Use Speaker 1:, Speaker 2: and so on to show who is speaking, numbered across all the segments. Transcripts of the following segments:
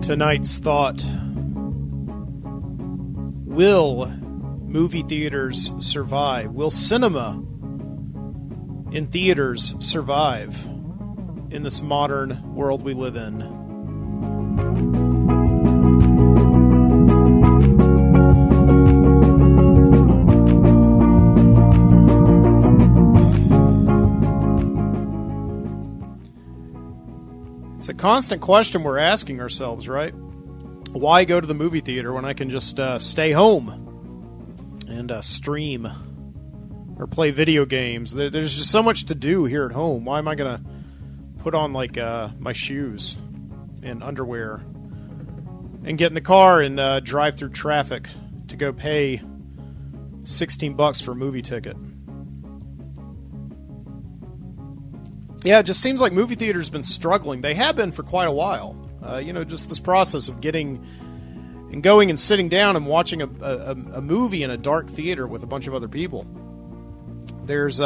Speaker 1: Tonight's thought: will movie theaters survive? Will cinema in theaters survive in this modern world we live in? It's a constant question we're asking ourselves, right? Why go to the movie theater when I can just stay home and stream or play video games? There's just so much to do here at home. Why am I going to put on like my shoes and underwear and get in the car and drive through traffic to go pay $16 for a movie ticket? Yeah, it just seems like movie theaters have been struggling. They have been for quite a while. Just this process of getting and going and sitting down and watching a movie in a dark theater with a bunch of other people. There's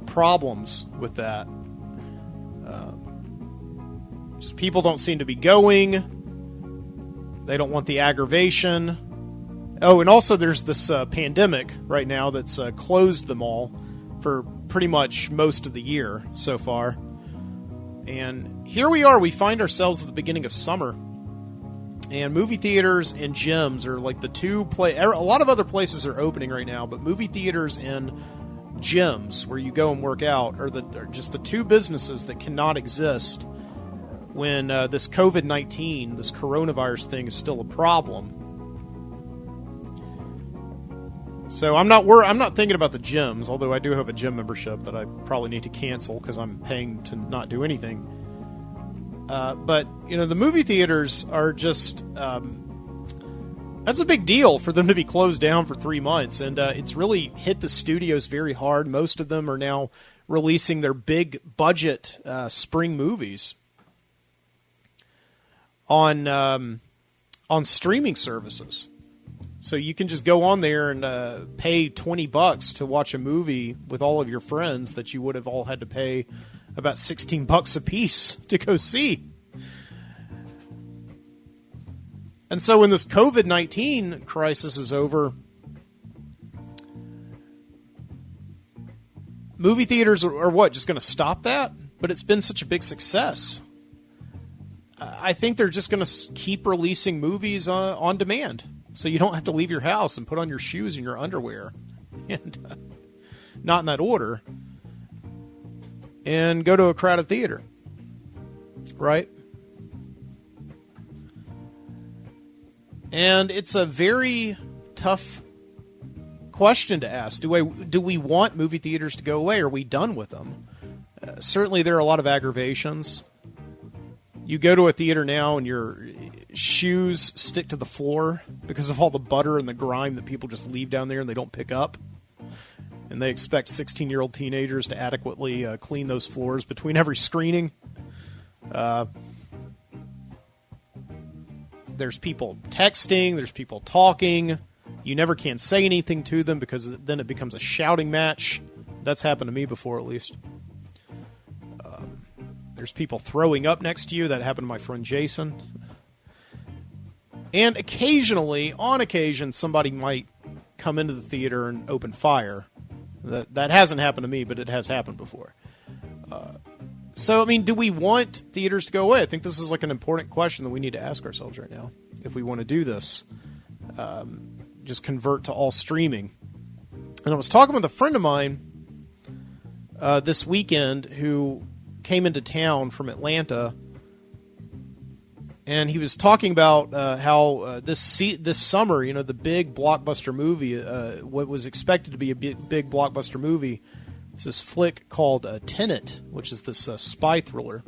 Speaker 1: problems with that. Just people don't seem to be going. They don't want the aggravation. Oh, and also there's this pandemic right now that's closed them all for pretty much most of the year so far. And here we are, we find ourselves at the beginning of summer. And movie theaters and gyms are like the two a lot of other places are opening right now, but movie theaters and gyms where you go and work out are just the two businesses that cannot exist when this COVID-19, this coronavirus thing is still a problem. So I'm not thinking about the gyms, although I do have a gym membership that I probably need to cancel because I'm paying to not do anything. But the movie theaters are just that's a big deal for them to be closed down for 3 months, and it's really hit the studios very hard. Most of them are now releasing their big budget spring movies on streaming services. So you can just go on there and pay $20 to watch a movie with all of your friends that you would have all had to pay about $16 a piece to go see. And so when this COVID-19 crisis is over, movie theaters are what, just going to stop that? But it's been such a big success. I think they're just going to keep releasing movies on demand. So you don't have to leave your house and put on your shoes and your underwear, and not in that order, and go to a crowded theater, right? And it's a very tough question to ask. Do we want movie theaters to go away? Are we done with them? Certainly there are a lot of aggravations. You go to a theater now and your shoes stick to the floor because of all the butter and the grime that people just leave down there and they don't pick up. And they expect 16-year-old teenagers to adequately clean those floors between every screening. There's people texting, there's people talking. You never can say anything to them because then it becomes a shouting match. That's happened to me before, at least. There's people throwing up next to you. That happened to my friend Jason. And occasionally, on occasion, somebody might come into the theater and open fire. That hasn't happened to me, but it has happened before. So, I mean, do we want theaters to go away? I think this is like an important question that we need to ask ourselves right now. If we want to do this, just convert to all streaming. And I was talking with a friend of mine this weekend who came into town from Atlanta, and he was talking about how this summer, the big blockbuster movie, what was expected to be a big blockbuster movie, is this flick called Tenet, which is this spy thriller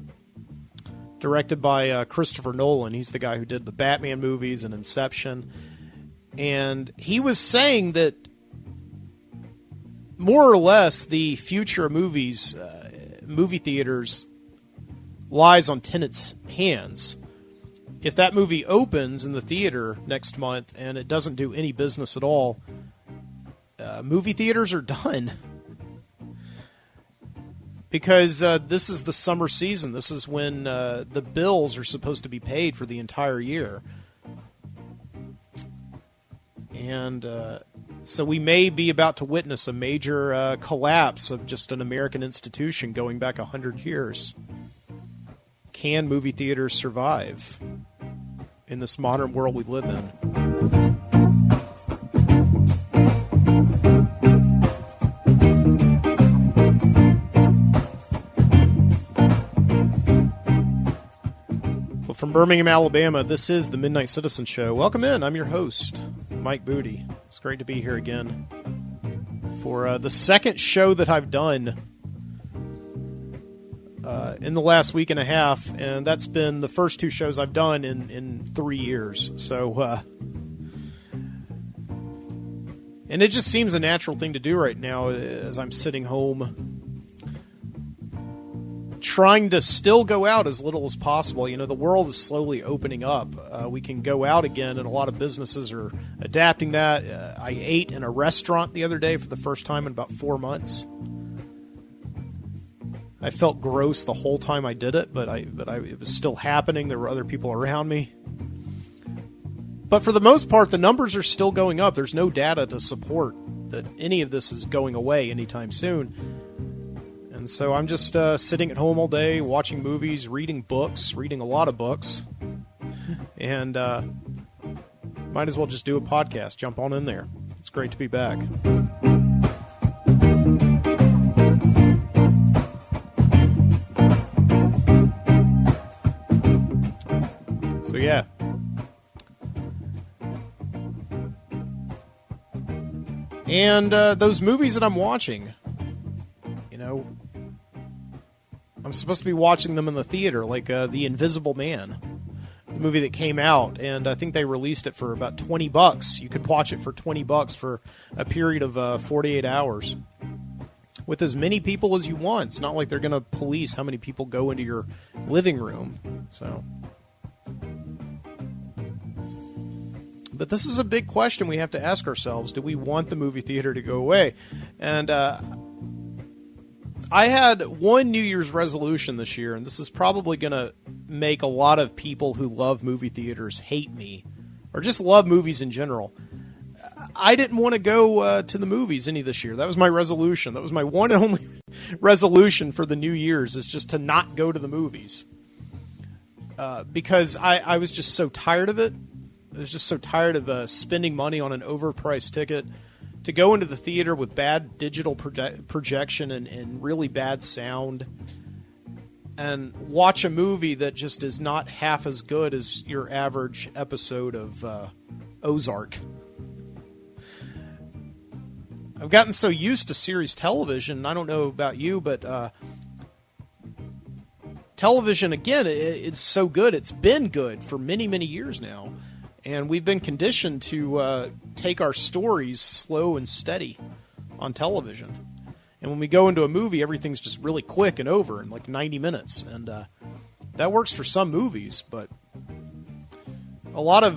Speaker 1: directed by Christopher Nolan. He's the guy who did the Batman movies and Inception. And he was saying that more or less the future of movies, movie theaters, lies on Tenet's hands. if that movie opens in the theater next month and it doesn't do any business at all, movie theaters are done. Because this is the summer season. This is when the bills are supposed to be paid for the entire year. And so we may be about to witness a major collapse of just an American institution going back 100 years. Can movie theaters survive in this modern world we live in? Well, from Birmingham, Alabama, this is the Midnight Citizen Show. Welcome in. I'm your host, Mike Booty. It's great to be here again for the second show that I've done in the last week and a half, and that's been the first two shows I've done in 3 years. So, and it just seems a natural thing to do right now as I'm sitting home, trying to still go out as little as possible. You know, the world is slowly opening up. We can go out again, and a lot of businesses are adapting that. I ate in a restaurant the other day for the first time in about 4 months. I felt gross the whole time I did it, but it was still happening. There were other people around me. But for the most part, the numbers are still going up. There's no data to support that any of this is going away anytime soon. And so I'm just sitting at home all day, watching movies, reading books, reading a lot of books. And might as well just do a podcast. Jump on in there. It's great to be back. So yeah. And those movies that I'm watching, you know, I'm supposed to be watching them in the theater, like The Invisible Man, the movie that came out, and I think they released it for about $20. You could watch it for $20 for a period of 48 hours. With as many people as you want. It's not like they're going to police how many people go into your living room. So... But this is a big question we have to ask ourselves. Do we want the movie theater to go away? And I had one New Year's resolution this year, and this is probably going to make a lot of people who love movie theaters hate me, or just love movies in general. I didn't want to go to the movies any this year. That was my resolution. That was my one and only resolution for the New Year's, is just to not go to the movies. Because I was just so tired of it. I was just so tired of spending money on an overpriced ticket to go into the theater with bad digital projection and really bad sound and watch a movie that just is not half as good as your average episode of Ozark. I've gotten so used to series television, I don't know about you, but television, again, it's so good. It's been good for many, many years now. And we've been conditioned to take our stories slow and steady on television. And when we go into a movie, everything's just really quick and over in like 90 minutes. And that works for some movies, but a lot of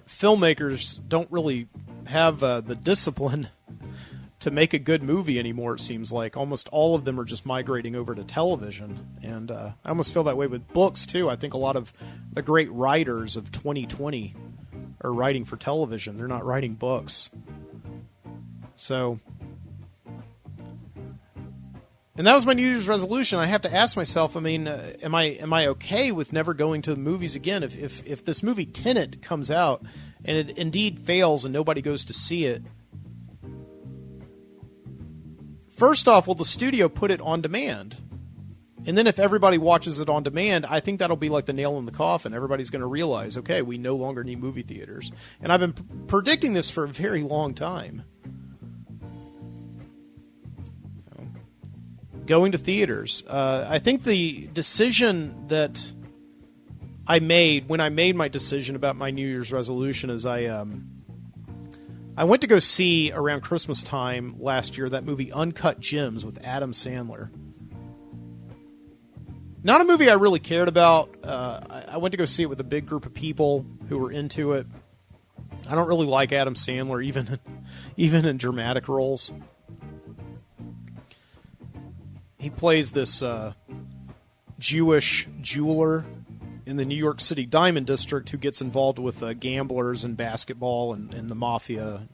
Speaker 1: filmmakers don't really have the discipline to make a good movie anymore, it seems like. Almost all of them are just migrating over to television. And I almost feel that way with books, too. I think a lot of the great writers of 2020 are writing for television. They're not writing books. So, and that was my New Year's resolution. I have to ask myself, I mean, am I okay with never going to the movies again? If this movie Tenet comes out and it indeed fails and nobody goes to see it, first off, will the studio put it on demand? And then if everybody watches it on demand, I think that'll be like the nail in the coffin. Everybody's going to realize, okay, we no longer need movie theaters. And I've been predicting this for a very long time. Going to theaters. I think the decision that I made when I made my decision about my New Year's resolution is I went to go see around Christmas time last year that movie Uncut Gems with Adam Sandler. Not a movie I really cared about. I went to go see it with a big group of people who were into it. I don't really like Adam Sandler, even in dramatic roles. He plays this Jewish jeweler in the New York City Diamond District who gets involved with gamblers and basketball and the mafia.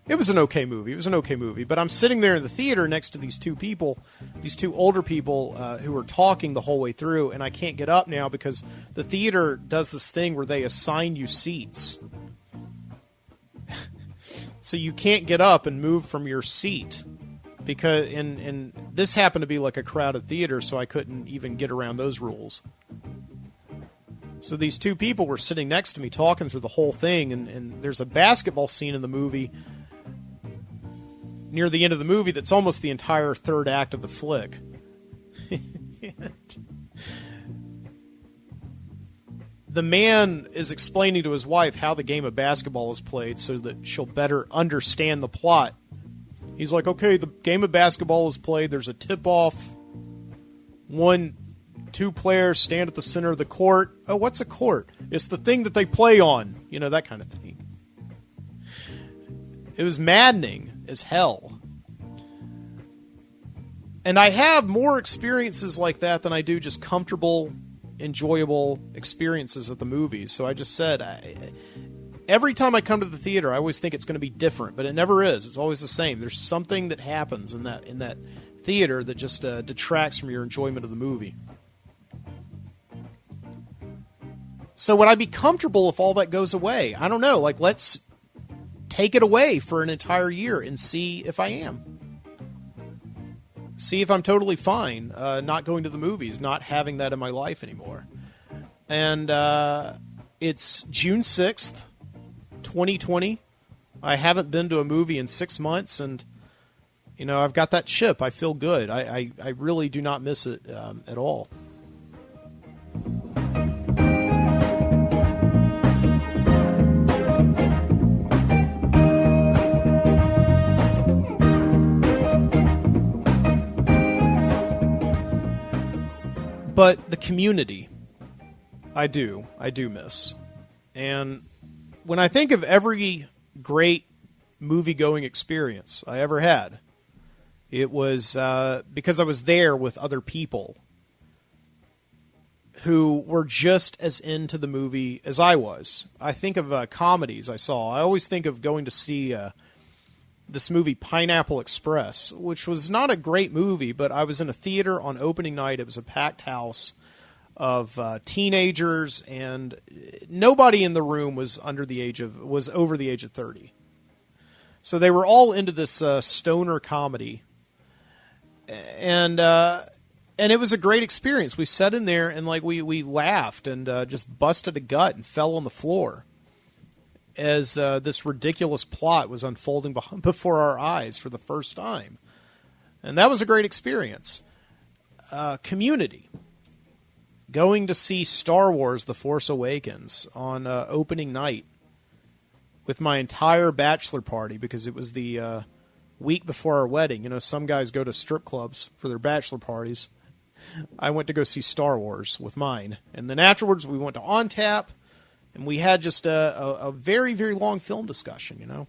Speaker 1: It was an okay movie. But I'm sitting there in the theater next to these two people, these two older people who are talking the whole way through, and I can't get up now because the theater does this thing where they assign you seats. So you can't get up and move from your seat. Because and this happened to be like a crowded theater, so I couldn't even get around those rules. So these two people were sitting next to me talking through the whole thing, and there's a basketball scene in the movie near the end of the movie that's almost the entire third act of the flick. The man is explaining to his wife how the game of basketball is played so that she'll better understand the plot. He's like, okay, the game of basketball is played. There's a tip-off. Two players stand at the center of the court. Oh, what's a court? It's the thing that they play on. You know, that kind of thing. It was maddening as hell. And I have more experiences like that than I do just comfortable, enjoyable experiences at the movies. So I just said, every time I come to the theater, I always think it's going to be different, but it never is. It's always the same. There's something that happens in that theater that just detracts from your enjoyment of the movie. So would I be comfortable if all that goes away? I don't know. Like, let's take it away for an entire year and see if I am. See if I'm totally fine not going to the movies, not having that in my life anymore. And it's June 6th, 2020. I haven't been to a movie in 6 months, and, you know, I've got that chip. I feel good. I really do not miss it at all. But the community, I do miss. And when I think of every great movie-going experience I ever had, it was because I was there with other people who were just as into the movie as I was. I think of comedies I saw. I always think of going to see this movie Pineapple Express, which was not a great movie, but I was in a theater on opening night. It was a packed house of teenagers, and nobody in the room was over the age of 30. So they were all into this stoner comedy, and it was a great experience. We sat in there and we laughed and just busted a gut and fell on the floor as this ridiculous plot was unfolding before our eyes for the first time. And that was a great experience. Community. Going to see Star Wars The Force Awakens on opening night with my entire bachelor party, because it was the week before our wedding. You know, some guys go to strip clubs for their bachelor parties. I went to go see Star Wars with mine. And then afterwards we went to On Tap, and we had just a very, very long film discussion, you know.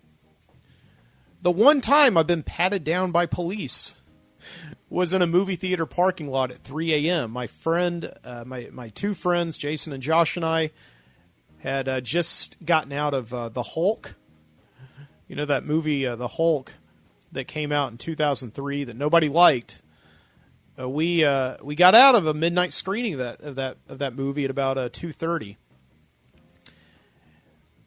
Speaker 1: The one time I've been patted down by police was in a movie theater parking lot at 3 a.m. My friend, my two friends, Jason and Josh, and I had just gotten out of The Hulk. You know, that movie, The Hulk, that came out in 2003 that nobody liked. We got out of a midnight screening of that movie at about 2:30.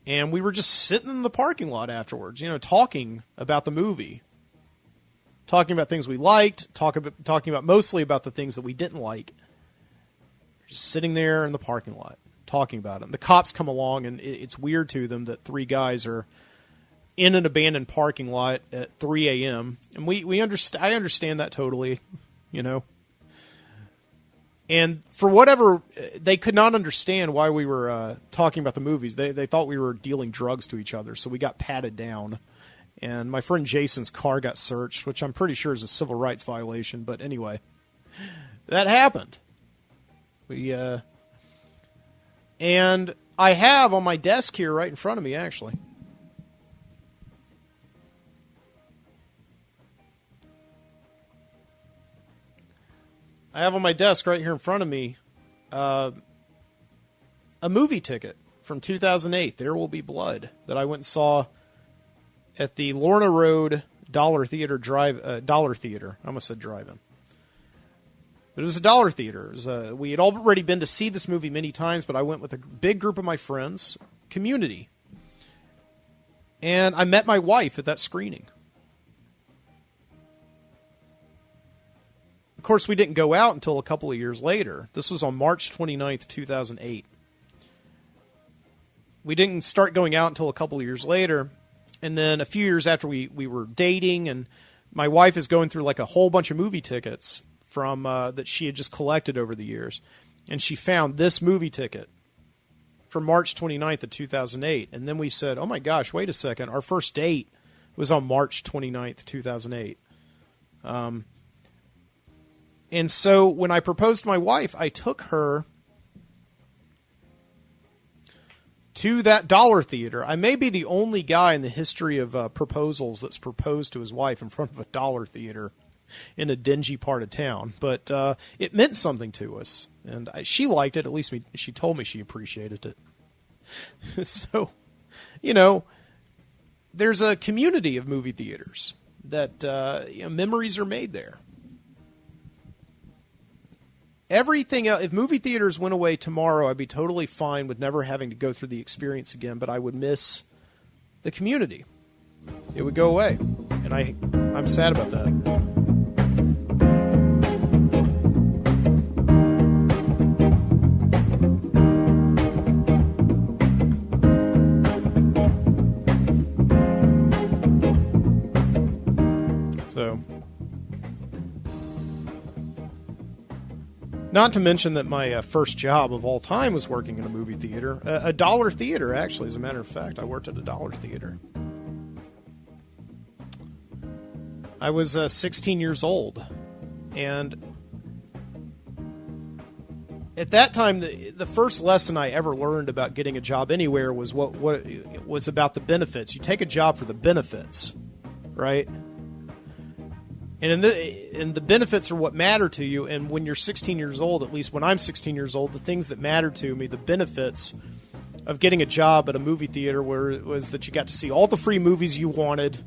Speaker 1: And we were just sitting in the parking lot afterwards, you know, talking about the movie. Talking about things we liked, talking about mostly about the things that we didn't like. Just sitting there in the parking lot, talking about them. The cops come along, and it's weird to them that three guys are in an abandoned parking lot at 3 a.m. And I understand that totally, you know. And for whatever, they could not understand why we were talking about the movies. They thought we were dealing drugs to each other, so we got patted down. And my friend Jason's car got searched, which I'm pretty sure is a civil rights violation. But anyway, that happened. And I have on my desk here right in front of me, actually. I have on my desk right here in front of me a movie ticket from 2008, There Will Be Blood, that I went and saw at the Lorna Road Dollar Theater Dollar Theater. I almost said drive-in. But it was a Dollar Theater. We had already been to see this movie many times, but I went with a big group of my friends, community. And I met my wife at that screening. Of course, we didn't go out until a couple of years later. This was on March 29th, 2008. We didn't start going out until a couple of years later. And then a few years after we were dating, and my wife is going through like a whole bunch of movie tickets from that she had just collected over the years. And she found this movie ticket from March 29th of 2008. And then we said, oh my gosh, wait a second. Our first date was on March 29th, 2008. And so when I proposed to my wife, I took her to that Dollar Theater. I may be the only guy in the history of proposals that's proposed to his wife in front of a Dollar Theater in a dingy part of town. But it meant something to us. And she liked it. At least she told me she appreciated it. So, there's a community of movie theaters that memories are made there. Everything else, if movie theaters went away tomorrow, I'd be totally fine with never having to go through the experience again, but I would miss the community. It would go away, and I'm sad about that. Not to mention that my first job of all time was working in a movie theater. A Dollar Theater, actually, as a matter of fact. I worked at a Dollar Theater. I was 16 years old. And at that time, the first lesson I ever learned about getting a job anywhere was what was about the benefits. You take a job for the benefits, right? And the benefits are what matter to you. And when you're 16 years old, at least when I'm 16 years old, the things that matter to me, the benefits of getting a job at a movie theater was that you got to see all the free movies you wanted,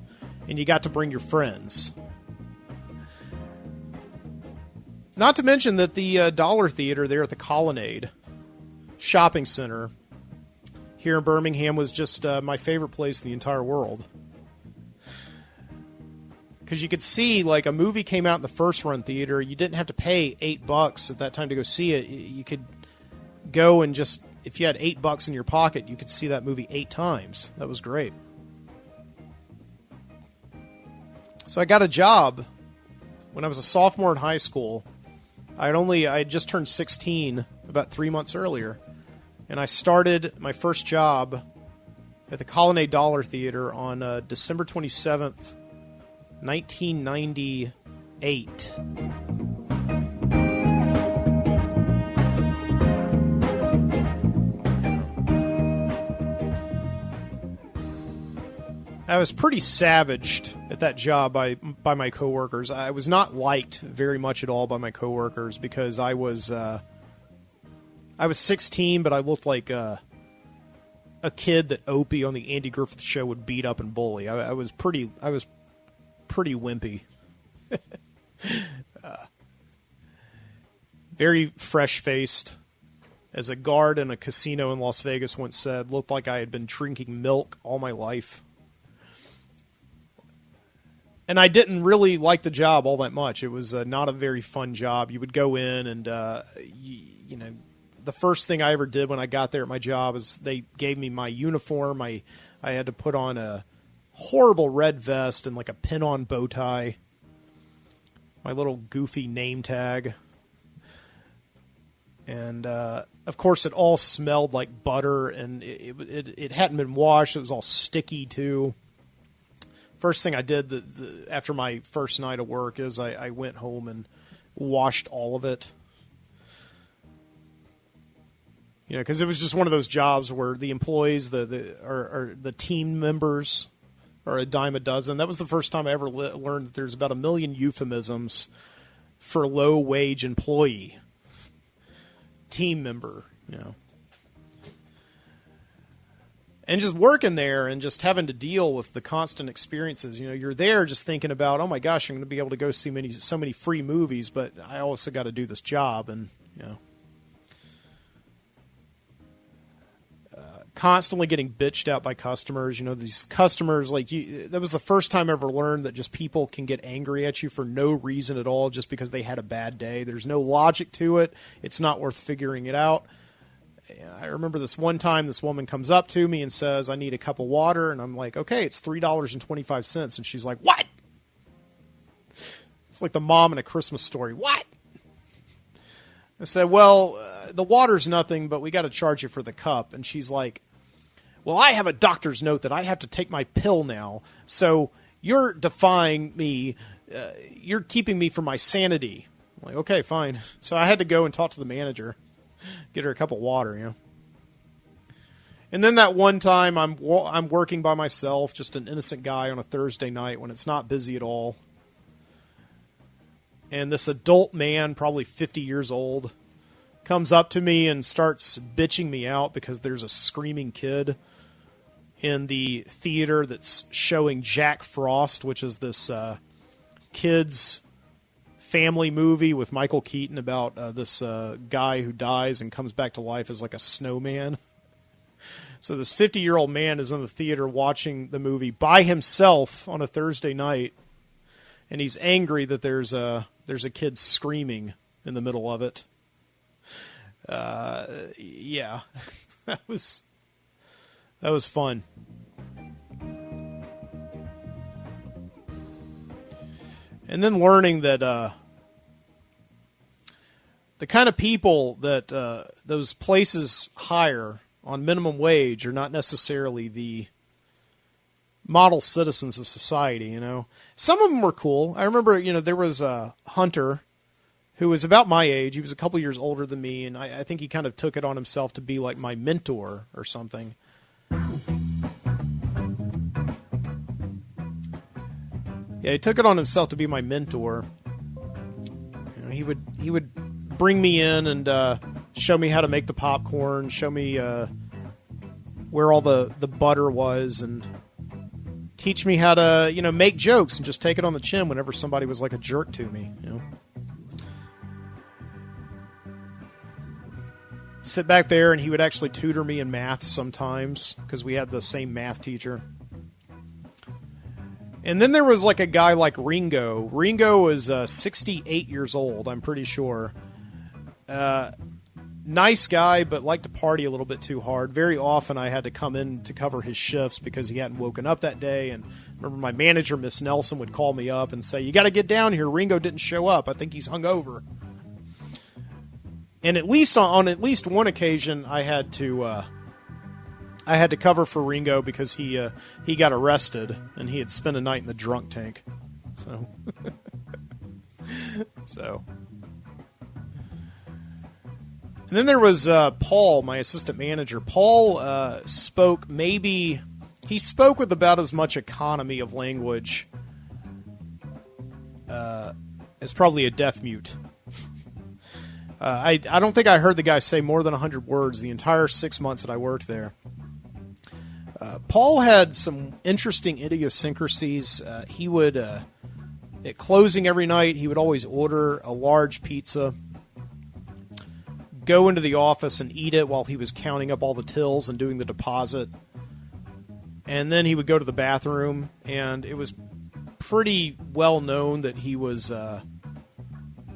Speaker 1: and you got to bring your friends. Not to mention that the Dollar Theater there at the Colonnade Shopping Center here in Birmingham was just my favorite place in the entire world. Because you could see, like, a movie came out in the first run theater. You didn't have to pay $8 at that time to go see it. You could go and just, if you had $8 in your pocket, you could see that movie 8 times. That was great. So I got a job when I was a sophomore in high school. I had just turned 16 about 3 months earlier. And I started my first job at the Colonnade Dollar Theater on December 27th, 1998. I was pretty savaged at that job by my coworkers. I was not liked very much at all by my coworkers because I was 16, but I looked like a kid that Opie on the Andy Griffith Show would beat up and bully. I was pretty wimpy. Very fresh-faced. As a guard in a casino in Las Vegas once said, looked like I had been drinking milk all my life. And I didn't really like the job all that much. It was not a very fun job. You would go in and, the first thing I ever did when I got there at my job is they gave me my uniform. I had to put on a horrible red vest and like a pin-on bow tie. My little goofy name tag. And, of course, it all smelled like butter, and it hadn't been washed. It was all sticky, too. First thing I did after my first night of work is I went home and washed all of it. because it was just one of those jobs where the employees, the team members, are a dime a dozen. That was the first time I ever learned that there's about 1 million euphemisms for low-wage employee, team member, And just working there and just having to deal with the constant experiences. You're there just thinking about, oh my gosh, I'm going to be able to go see so many free movies, but I also got to do this job, and constantly getting bitched out by customers. These customers, that was the first time I ever learned that just people can get angry at you for no reason at all just because they had a bad day. There's no logic to it. It's not worth figuring it out. I remember this one time this woman comes up to me and says, I need a cup of water. And I'm like, okay, it's $3.25. And she's like, what? It's like the mom in A Christmas Story. What? I said, well, the water's nothing, but we got to charge you for the cup. And she's like, well, I have a doctor's note that I have to take my pill now. So you're defying me. You're keeping me from my sanity. I'm like, okay, fine. So I had to go and talk to the manager. Get her a cup of water, And then that one time I'm working by myself, just an innocent guy on a Thursday night when it's not busy at all. And this adult man, probably 50 years old, comes up to me and starts bitching me out because there's a screaming kid in the theater that's showing Jack Frost, which is this kid's family movie with Michael Keaton about this guy who dies and comes back to life as like a snowman. So this 50-year-old man is in the theater watching the movie by himself on a Thursday night, and he's angry that there's a kid screaming in the middle of it. Yeah, that was fun. And then learning that the kind of people that those places hire on minimum wage are not necessarily the model citizens of society, Some of them were cool. I remember, there was a Hunter who was about my age. He was a couple years older than me, and I think he kind of took it on himself to be like my mentor or something. Yeah, he took it on himself to be my mentor. He would bring me in and show me how to make the popcorn, show me where all the butter was, and teach me how to make jokes and just take it on the chin whenever somebody was like a jerk to me. Sit back there, and he would actually tutor me in math sometimes because we had the same math teacher. And then there was like a guy like Ringo. Ringo was 68 years old, I'm pretty sure. Nice guy, but liked to party a little bit too hard. Very often I had to come in to cover his shifts because he hadn't woken up that day. And I remember my manager, Miss Nelson, would call me up and say, you got to get down here. Ringo didn't show up. I think he's hungover. And at least on at least one occasion, I had to cover for Ringo because he got arrested and he had spent a night in the drunk tank. So. And then there was Paul, my assistant manager. Paul spoke with about as much economy of language as probably a deaf mute. I don't think I heard the guy say more than 100 words the entire 6 months that I worked there. Paul had some interesting idiosyncrasies. He would, at closing every night, he would always order a large pizza, go into the office and eat it while he was counting up all the tills and doing the deposit. And then he would go to the bathroom, and it was pretty well known that he was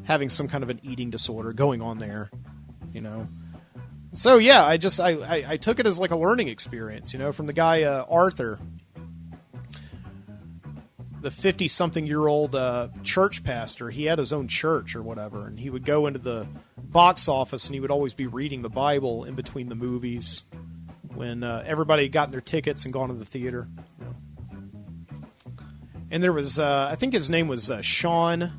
Speaker 1: having some kind of an eating disorder going on there, So yeah, I took it as like a learning experience, from the guy Arthur, the 50-something-year-old church pastor. He had his own church or whatever, and he would go into the box office and he would always be reading the Bible in between the movies when everybody had gotten their tickets and gone to the theater. And there was, I think his name was Sean.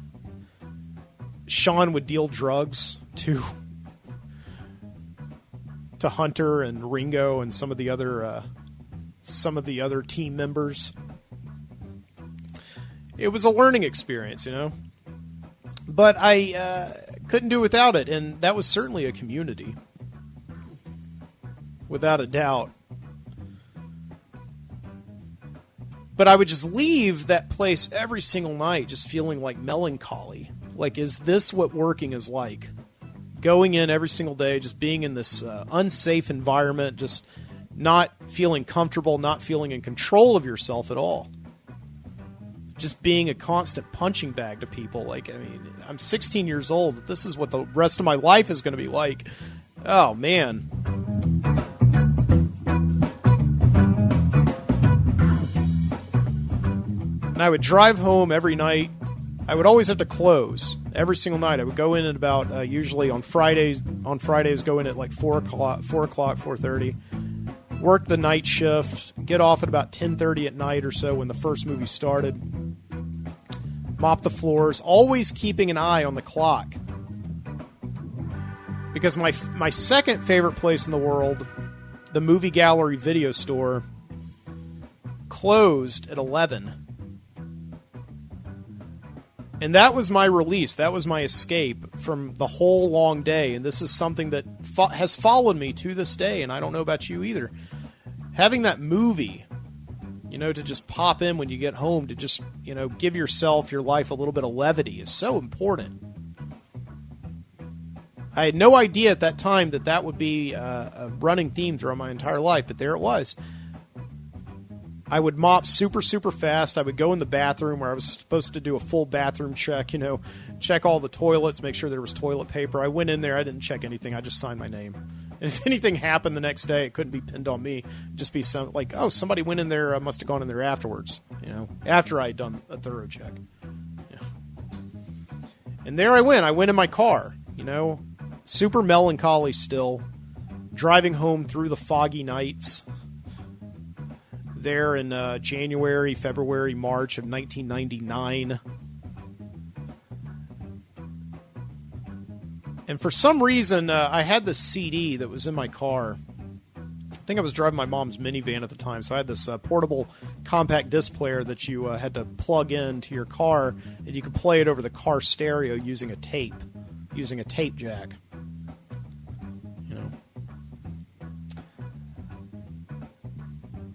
Speaker 1: Sean would deal drugs to to Hunter and Ringo and some of the other team members. It was a learning experience, you know. But I couldn't do without it, and that was certainly a community, without a doubt. But I would just leave that place every single night just feeling like melancholy. Like, is this what working is like? Going in every single day, just being in this unsafe environment, just not feeling comfortable, not feeling in control of yourself at all. Just being a constant punching bag to people. Like, I mean, I'm 16 years old. This is what the rest of my life is going to be like. Oh, man. And I would drive home every night. I would always have to close every single night. I would go in at about, usually on Fridays, go in at like 4 o'clock, 4:30. Work the night shift, get off at about 10:30 at night or so when the first movie started. Mop the floors, always keeping an eye on the clock. Because my second favorite place in the world, the Movie Gallery video store, closed at 11. And that was my release. That was my escape from the whole long day. And this is something that has followed me to this day, and I don't know about you either. Having that movie, you know, to just pop in when you get home, to just, you know, give yourself, your life a little bit of levity is so important. I had no idea at that time that that would be a running theme throughout my entire life, but there it was. I would mop super, super fast. I would go in the bathroom where I was supposed to do a full bathroom check, you know, check all the toilets, make sure there was toilet paper. I went in there. I didn't check anything. I just signed my name. And if anything happened the next day, it couldn't be pinned on me. It'd just be some like, oh, somebody went in there, must have gone in there afterwards, you know, after I had done a thorough check. Yeah. And there I went. I went in my car, you know, super melancholy still, driving home through the foggy nights. There in January, February, March of 1999. And for some reason, I had this CD that was in my car. I think I was driving my mom's minivan at the time, so I had this portable compact disc player that you had to plug into your car, and you could play it over the car stereo using a tape jack.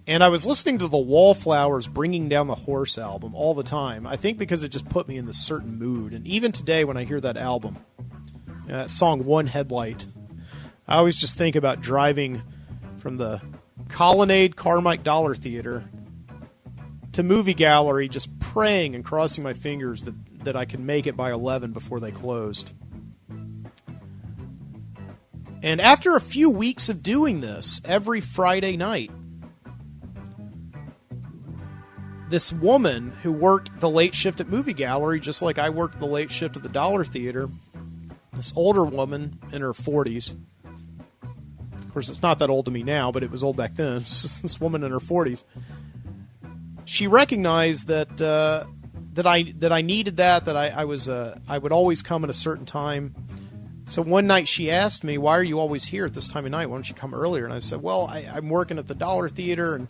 Speaker 1: And I was listening to the Wallflowers Bringing Down the Horse album all the time. I think because it just put me in this certain mood. And even today when I hear that album, that song One Headlight, I always just think about driving from the Colonnade Carmike Dollar Theater to Movie Gallery, just praying and crossing my fingers that I could make it by 11 before they closed. And after a few weeks of doing this every Friday night, this woman who worked the late shift at Movie Gallery, just like I worked the late shift at the Dollar Theater, this older woman in her 40s. Of course, it's not that old to me now, but it was old back then. It's just this woman in her 40s. She recognized that I needed that I would always come at a certain time. So one night she asked me, "Why are you always here at this time of night? Why don't you come earlier?" And I said, "Well, I'm working at the Dollar Theater, and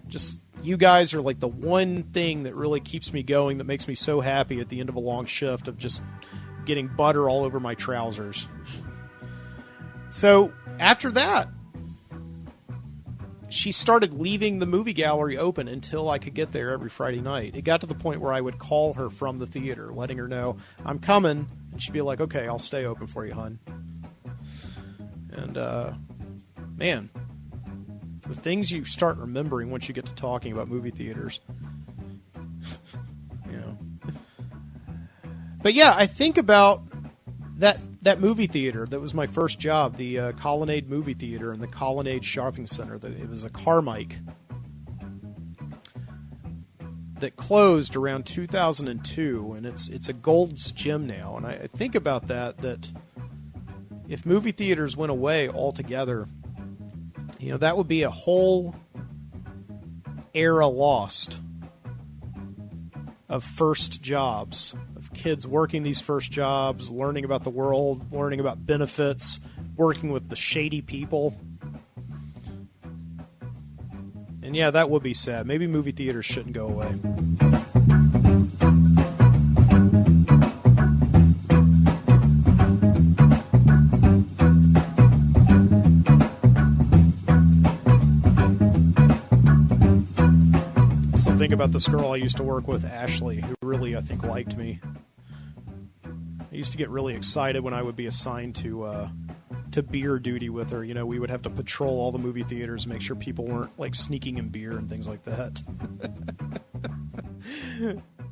Speaker 1: just you guys are like the one thing that really keeps me going, that makes me so happy at the end of a long shift of just getting butter all over my trousers." So after that, she started leaving the Movie Gallery open until I could get there every Friday night. It got to the point where I would call her from the theater, letting her know, "I'm coming," and she'd be like, "Okay, I'll stay open for you, hon." And, man, the things you start remembering once you get to talking about movie theaters. You know. But yeah, I think about that movie theater that was my first job, the Colonnade Movie Theater in the Colonnade Shopping Center. It was a Carmike that closed around 2002, and it's a Gold's Gym now. And I think about that if movie theaters went away altogether, you know, that would be a whole era lost of first jobs, of kids working these first jobs, learning about the world, learning about benefits, working with the shady people. And yeah, that would be sad. Maybe movie theaters shouldn't go away. So think about this girl I used to work with, Ashley, who really, I think, liked me. I used to get really excited when I would be assigned to beer duty with her. You know, we would have to patrol all the movie theaters, make sure people weren't like sneaking in beer and things like that.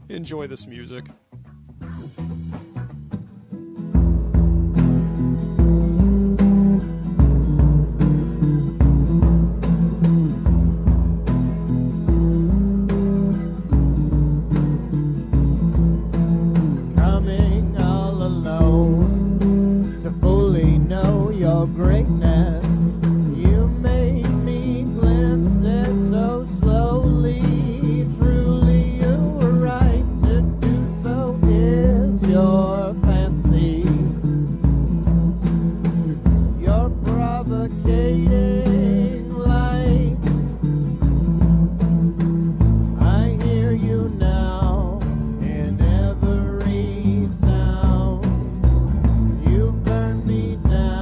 Speaker 1: Enjoy this music.
Speaker 2: Greatness, you made me glimpse it so slowly. Truly, you were right to do so. Is your fancy? Your provocating light. I hear you now in every sound. You burn me down.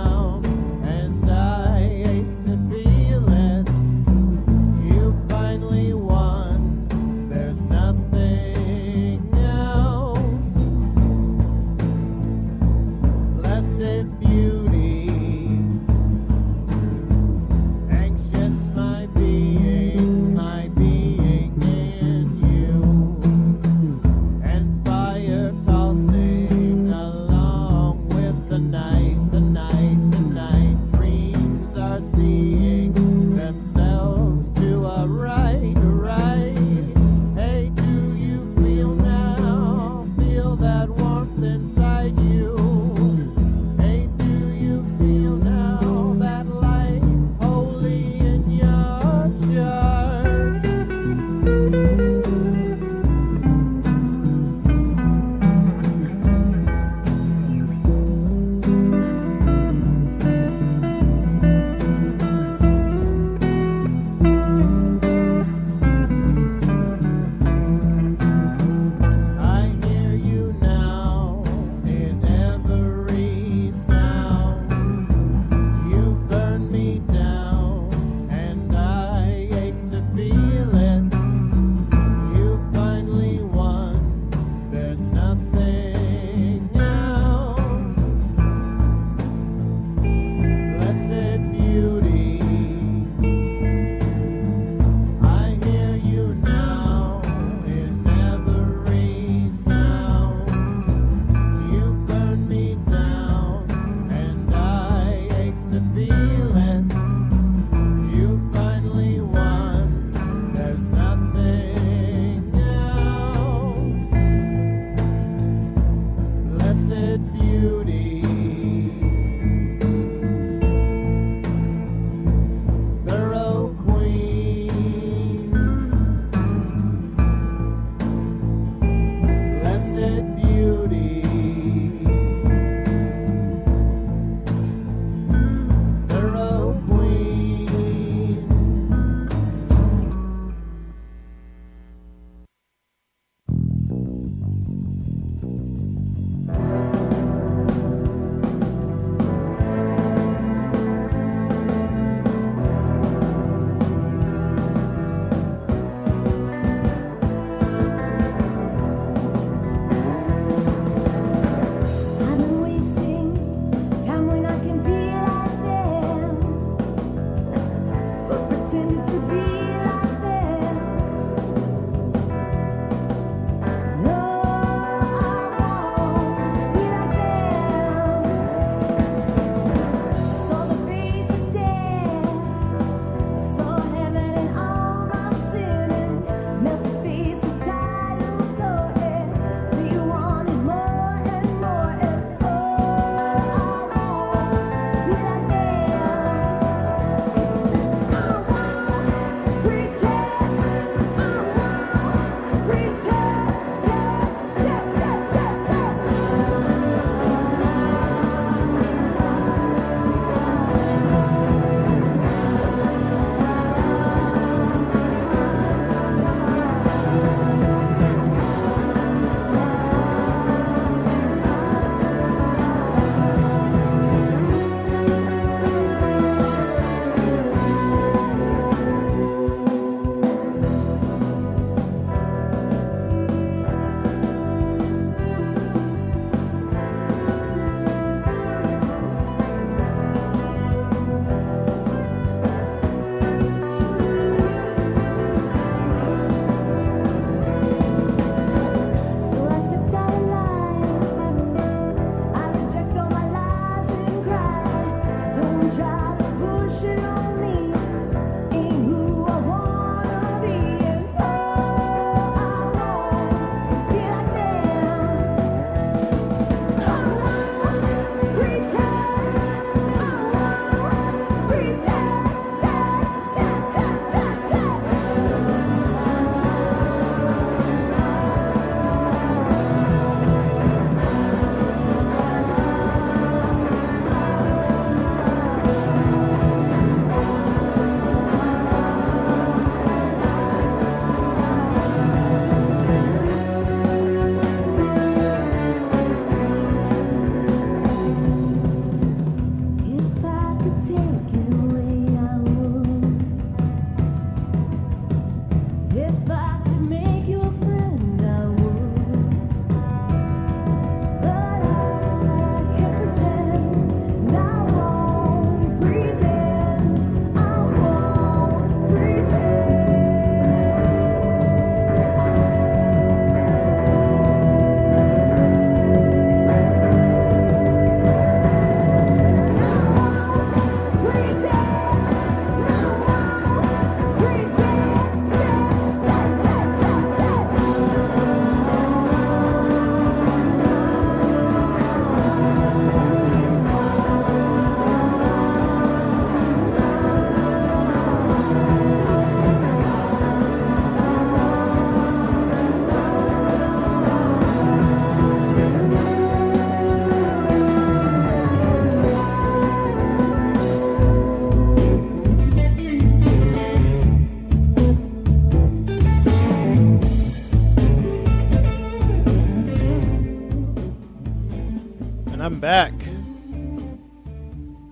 Speaker 1: back.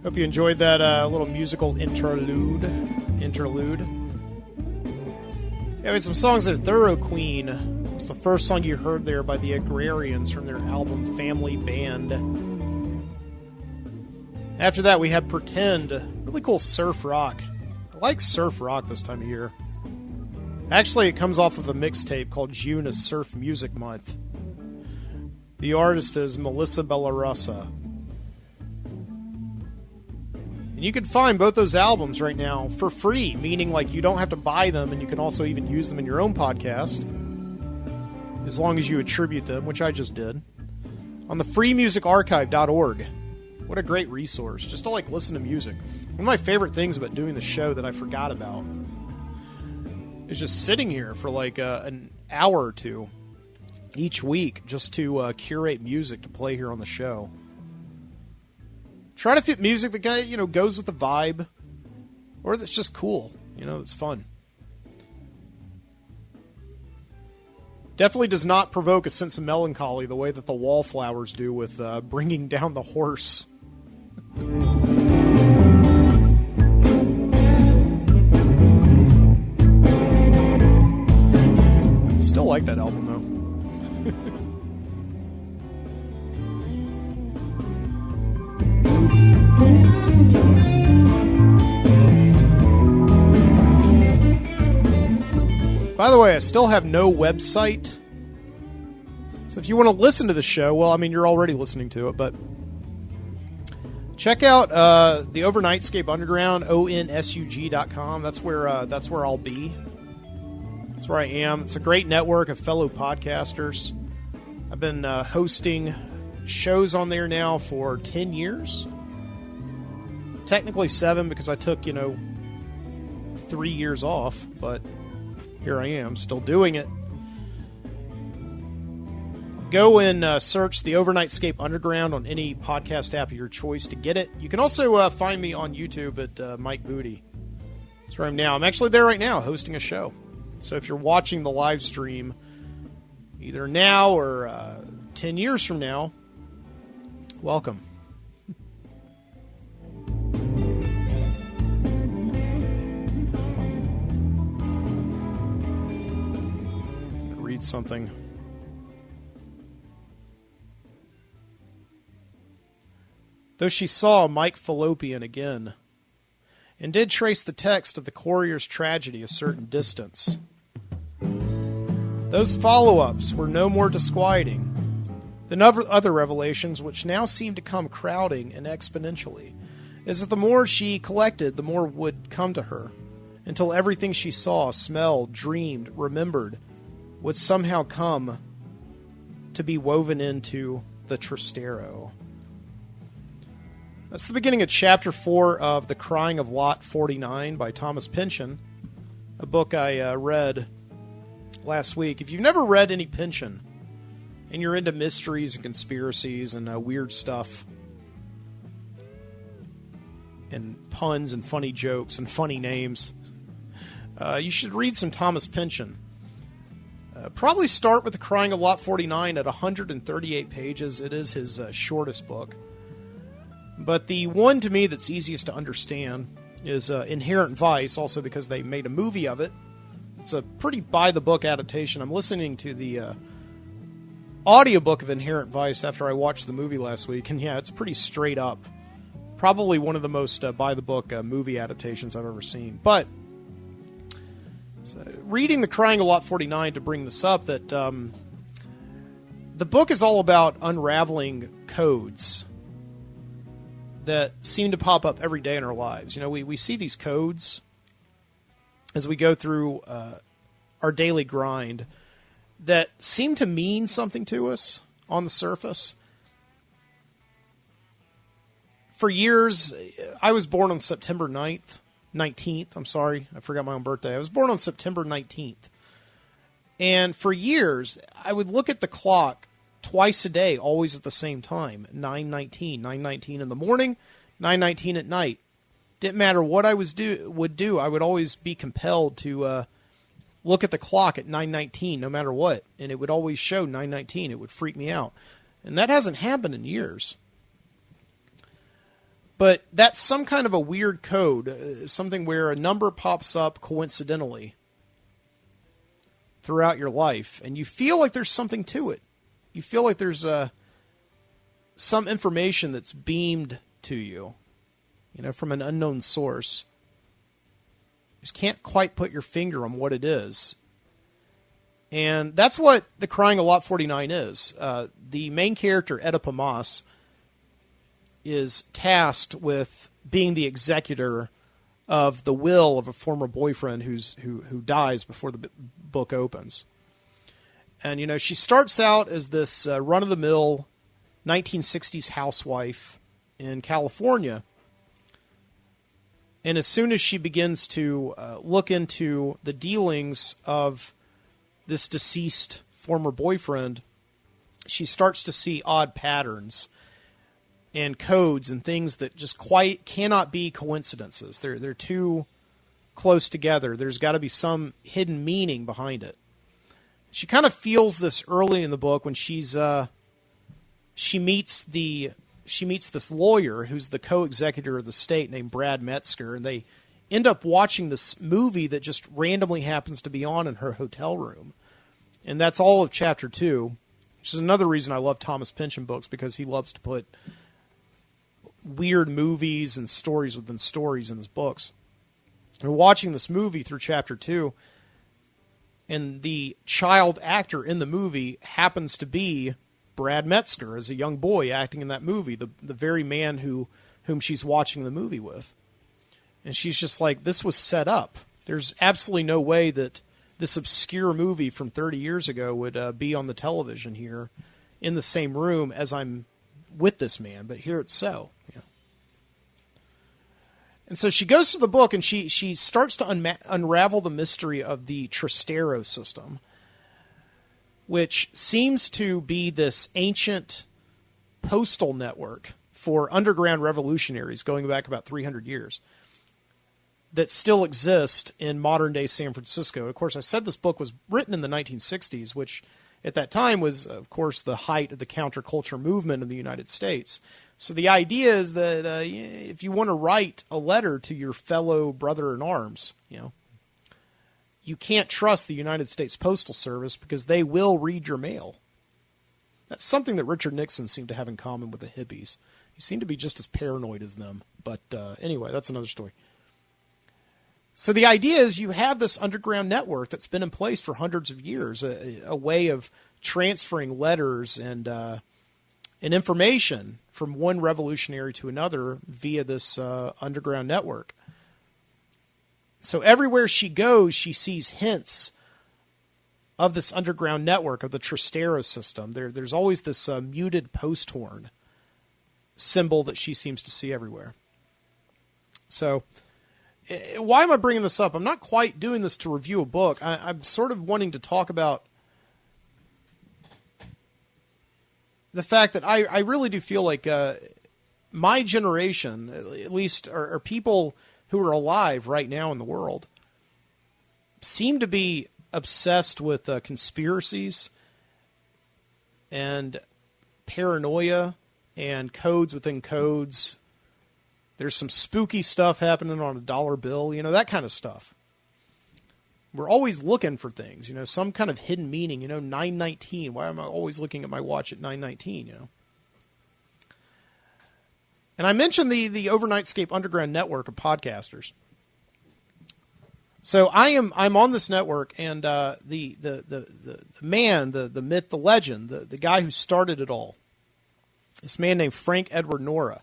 Speaker 1: Hope you enjoyed that little musical interlude. Yeah, we had some songs there. Thorough Queen was the first song you heard there by the Agrarians from their album Family Band. After that, we had Pretend, really cool surf rock. I like surf rock this time of year. Actually, it comes off of a mixtape called June is Surf Music Month. The artist is Melissa Bellarosa. And you can find both those albums right now for free, meaning like you don't have to buy them, and you can also even use them in your own podcast, as long as you attribute them, which I just did, on the freemusicarchive.org. What a great resource, just to like listen to music. One of my favorite things about doing the show that I forgot about is just sitting here for like an hour or two each week just to curate music to play here on the show. Try to fit music that goes with the vibe, or that's just cool, that's fun. Definitely does not provoke a sense of melancholy the way that the Wallflowers do with Bringing Down the Horse. Still like that album, though. By the way, I still have no website. So if you want to listen to the show, well, I mean, you're already listening to it, but check out the Overnightscape Underground, onsug.com. That's where I'll be. That's where I am. It's a great network of fellow podcasters. I've been hosting shows on there now for 10 years. Technically 7 because I took, 3 years off, but here I am, still doing it. Go and search the Overnightscape Underground on any podcast app of your choice to get it. You can also find me on YouTube at Mike Booty. That's where I'm now. I'm actually there right now hosting a show. So if you're watching the live stream, either now or 10 years from now, welcome. Read something. Though she saw Mike Fallopian again, and did trace the text of the courier's tragedy a certain distance. Those follow-ups were no more disquieting than other revelations which now seemed to come crowding and exponentially, as that the more she collected, the more would come to her, until everything she saw, smelled, dreamed, remembered, would somehow come to be woven into the Trastero. That's the beginning of Chapter 4 of The Crying of Lot 49 by Thomas Pynchon, a book I read last week. If you've never read any Pynchon, and you're into mysteries and conspiracies and weird stuff, and puns and funny jokes and funny names, you should read some Thomas Pynchon. Probably start with The Crying of Lot 49 at 138 pages. It is his shortest book. But the one to me that's easiest to understand is Inherent Vice, also because they made a movie of it. It's a pretty by-the-book adaptation. I'm listening to the audiobook of Inherent Vice after I watched the movie last week, and yeah, it's pretty straight up. Probably one of the most by-the-book movie adaptations I've ever seen. But reading The Crying of Lot 49 to bring this up, that the book is all about unraveling codes that seem to pop up every day in our lives. We see these codes as we go through our daily grind that seem to mean something to us on the surface. For years, I was born on September 19th. I'm sorry, I forgot my own birthday. I was born on September 19th. And for years, I would look at the clock twice a day, always at the same time, 9:19. 9:19 in the morning, 9:19 at night. Didn't matter what I would do, I would always be compelled to look at the clock at 9:19, no matter what. And it would always show 9:19. It would freak me out. And that hasn't happened in years. But that's some kind of a weird code, something where a number pops up coincidentally throughout your life, and you feel like there's something to it. You feel like there's some information that's beamed to you, from an unknown source. You just can't quite put your finger on what it is. And that's what the Crying a Lot 49 is. The main character, Oedipa Maas, is tasked with being the executor of the will of a former boyfriend who dies before the book opens. And, she starts out as this run-of-the-mill 1960s housewife in California. And as soon as she begins to look into the dealings of this deceased former boyfriend, she starts to see odd patterns and codes and things that just quite cannot be coincidences. They're too close together. There's got to be some hidden meaning behind it. She kind of feels this early in the book when she meets this lawyer who's the co-executor of the state named Brad Metzger, and they end up watching this movie that just randomly happens to be on in her hotel room. And that's all of chapter 2, which is another reason I love Thomas Pynchon books, because he loves to put weird movies and stories within stories in his books. We're watching this movie through chapter 2, and the child actor in the movie happens to be Brad Metzger as a young boy acting in that movie, the very man whom she's watching the movie with. And she's just like, this was set up. There's absolutely no way that this obscure movie from 30 years ago would be on the television here in the same room as I'm with this man, but here it's so. And so she goes through the book, and she starts to unravel the mystery of the Trastero system, which seems to be this ancient postal network for underground revolutionaries going back about 300 years that still exist in modern-day San Francisco. Of course, I said this book was written in the 1960s, which at that time was, of course, the height of the counterculture movement in the United States. So the idea is that if you want to write a letter to your fellow brother in arms, you can't trust the United States Postal Service because they will read your mail. That's something that Richard Nixon seemed to have in common with the hippies. He seemed to be just as paranoid as them. But anyway, that's another story. So the idea is you have this underground network that's been in place for hundreds of years, a way of transferring letters and information from one revolutionary to another via this underground network. So everywhere she goes, she sees hints of this underground network, of the Trastero system. There's always this muted post horn symbol that she seems to see everywhere. So why am I bringing this up? I'm not quite doing this to review a book. I'm sort of wanting to talk about the fact that I really do feel like my generation, at least, are people who are alive right now in the world, seem to be obsessed with conspiracies and paranoia and codes within codes. There's some spooky stuff happening on a dollar bill, that kind of stuff. We're always looking for things, some kind of hidden meaning, 9:19. Why am I always looking at my watch at 9:19, And I mentioned the Overnightscape Underground network of podcasters. So I'm on this network, and the man, the myth, the legend, the guy who started it all, this man named Frank Edward Nora,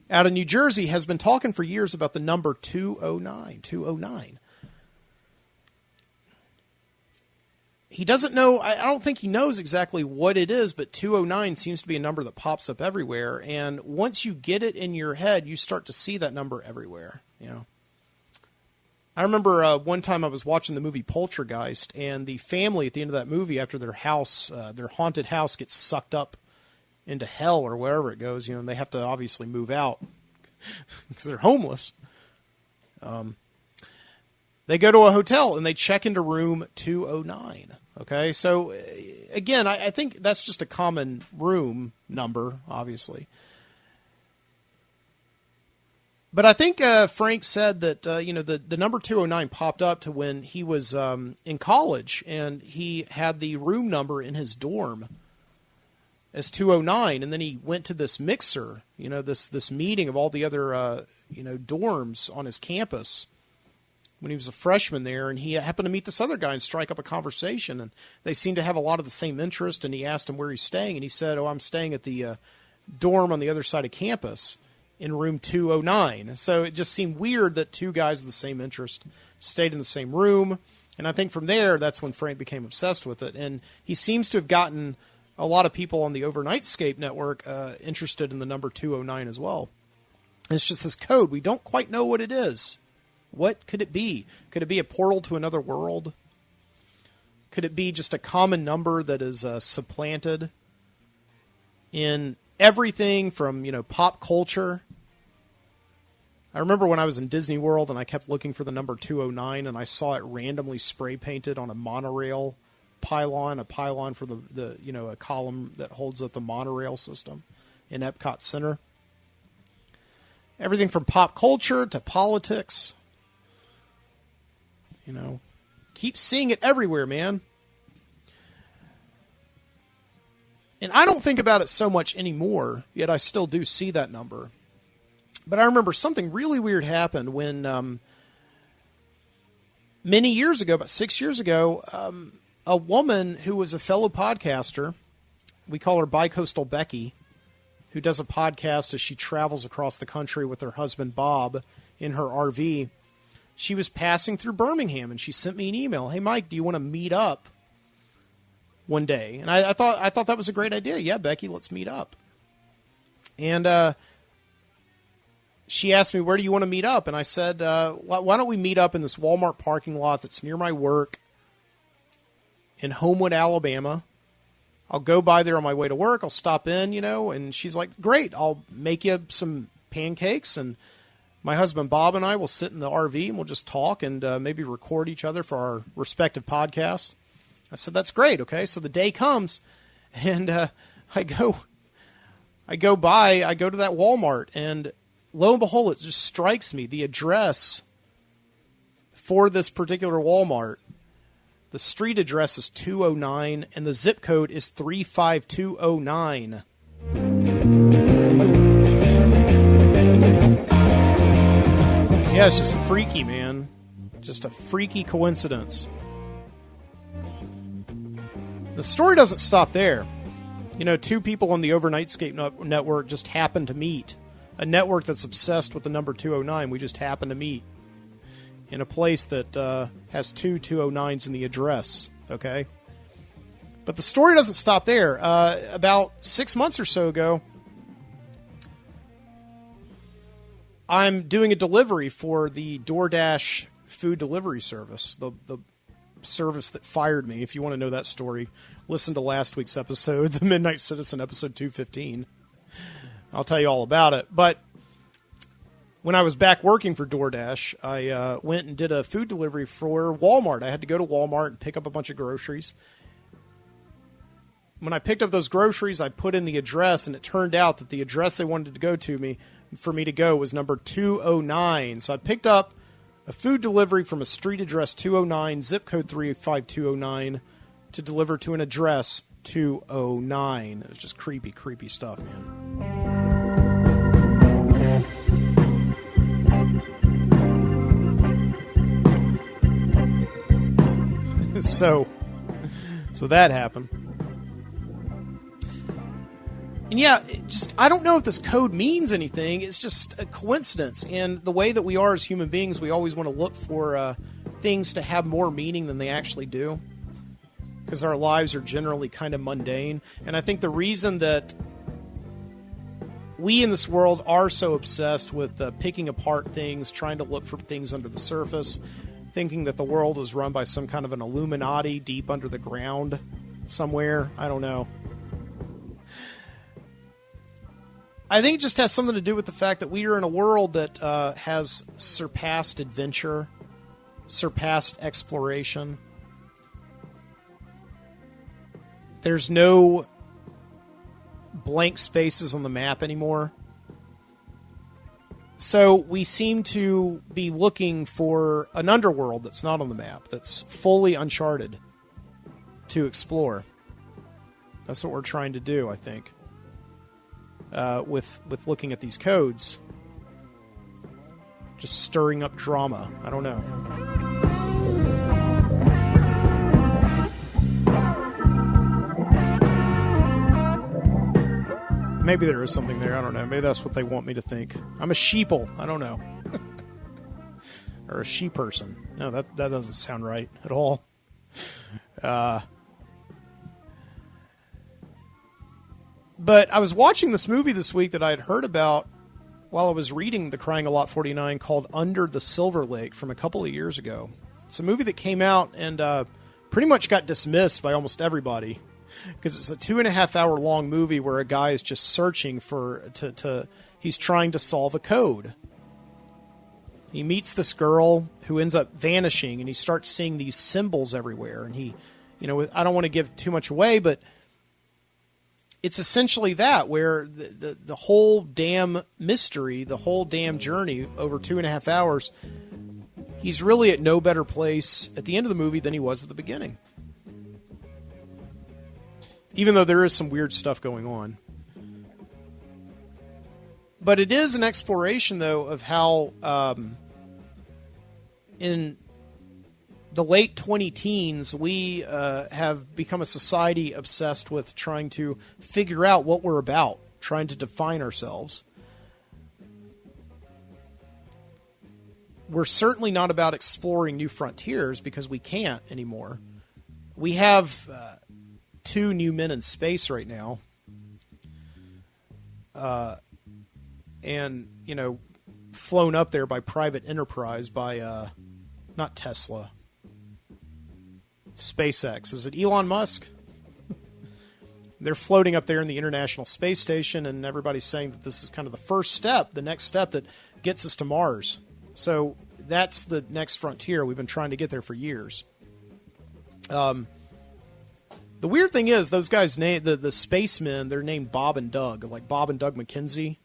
Speaker 1: out of New Jersey, has been talking for years about the number 209. He doesn't know, I don't think he knows exactly what it is, but 209 seems to be a number that pops up everywhere. And once you get it in your head, you start to see that number everywhere. I remember one time I was watching the movie Poltergeist, and the family at the end of that movie, after their house, their haunted house gets sucked up into hell or wherever it goes, and they have to obviously move out because they're homeless. They go to a hotel and they check into room 209. Okay, so again, I think that's just a common room number, obviously. But I think Frank said that, the number 209 popped up to when he was in college, and he had the room number in his dorm as 209, and then he went to this mixer, this meeting of all the other, dorms on his campus when he was a freshman there, and he happened to meet this other guy and strike up a conversation, and they seemed to have a lot of the same interest, and he asked him where he's staying, and he said, I'm staying at the dorm on the other side of campus in room 209. So it just seemed weird that two guys of the same interest stayed in the same room. And I think from there, that's when Frank became obsessed with it. And he seems to have gotten a lot of people on the Overnightscape network interested in the number 209 as well. And it's just this code. We don't quite know what it is. What could it be? Could it be a portal to another world? Could it be just a common number that is supplanted in everything from, pop culture? I remember when I was in Disney World and I kept looking for the number 209 and I saw it randomly spray painted on a monorail pylon, a pylon for the a column that holds up the monorail system in Epcot Center. Everything from pop culture to politics. Keep seeing it everywhere, man. And I don't think about it so much anymore, yet I still do see that number. But I remember something really weird happened when many years ago, about 6 years ago, a woman who was a fellow podcaster, we call her Bicoastal Becky, who does a podcast as she travels across the country with her husband Bob in her RV. She was passing through Birmingham, and she sent me an email. Hey, Mike, do you want to meet up one day? And I thought that was a great idea. Yeah, Becky, let's meet up. And she asked me, where do you want to meet up? And I said, why don't we meet up in this Walmart parking lot that's near my work in Homewood, Alabama. I'll go by there on my way to work. I'll stop in, and she's like, great, I'll make you some pancakes, and my husband Bob and I will sit in the RV and we'll just talk and maybe record each other for our respective podcasts. I said, that's great. Okay. So the day comes and I go to that Walmart, and lo and behold, it just strikes me. The address for this particular Walmart, the street address is 209 and the zip code is 35209. So yeah, it's just freaky, man. Just a freaky coincidence. The story doesn't stop there. Two people on the Overnightscape network just happen to meet. A network that's obsessed with the number 209. We just happen to meet in a place that has two 209s in the address. Okay? But the story doesn't stop there. About 6 months or so ago, I'm doing a delivery for the DoorDash food delivery service, the service that fired me. If you want to know that story, listen to last week's episode, The Midnight Citizen, episode 215. I'll tell you all about it. But when I was back working for DoorDash, I went and did a food delivery for Walmart. I had to go to Walmart and pick up a bunch of groceries. When I picked up those groceries, I put in the address, and it turned out that the address they wanted to go to for me to go was number 209. So I picked up a food delivery from a street address 209, zip code 35209, to deliver to an address 209. It was just creepy, creepy stuff, man. So that happened. And yeah, I don't know if this code means anything. It's just a coincidence. And the way that we are as human beings, we always want to look for things to have more meaning than they actually do, because our lives are generally kind of mundane. And I think the reason that we in this world are so obsessed with picking apart things, trying to look for things under the surface, thinking that the world is run by some kind of an Illuminati deep under the ground somewhere, I don't know. I think it just has something to do with the fact that we are in a world that has surpassed adventure, surpassed exploration. There's no blank spaces on the map anymore. So we seem to be looking for an underworld that's not on the map, that's fully uncharted to explore. That's what we're trying to do, I think, with looking at these codes. Just stirring up drama. I don't know. Maybe there is something there. I don't know. Maybe that's what they want me to think. I'm a sheeple. I don't know. Or a sheep person. No, that doesn't sound right at all. But I was watching this movie this week that I had heard about while I was reading The Crying a Lot 49 called Under the Silver Lake from a couple of years ago. It's a movie that came out and pretty much got dismissed by almost everybody because it's a 2.5 hour long movie where a guy is just searching he's trying to solve a code. He meets this girl who ends up vanishing and he starts seeing these symbols everywhere. And he, I don't want to give too much away, but it's essentially that, where the whole damn mystery, the whole damn journey over 2.5 hours, he's really at no better place at the end of the movie than he was at the beginning. Even though there is some weird stuff going on. But it is an exploration, though, of how in the late 20-teens, we have become a society obsessed with trying to figure out what we're about, trying to define ourselves. We're certainly not about exploring new frontiers because we can't anymore. We have 2 new men in space right now. And, flown up there by private enterprise by, not Tesla. SpaceX. Is it Elon Musk? They're floating up there in the International Space Station, and everybody's saying that this is kind of the first step, the next step that gets us to Mars. So that's the next frontier. We've been trying to get there for years. The weird thing is, those guys, the spacemen, they're named Bob and Doug, like Bob and Doug McKenzie,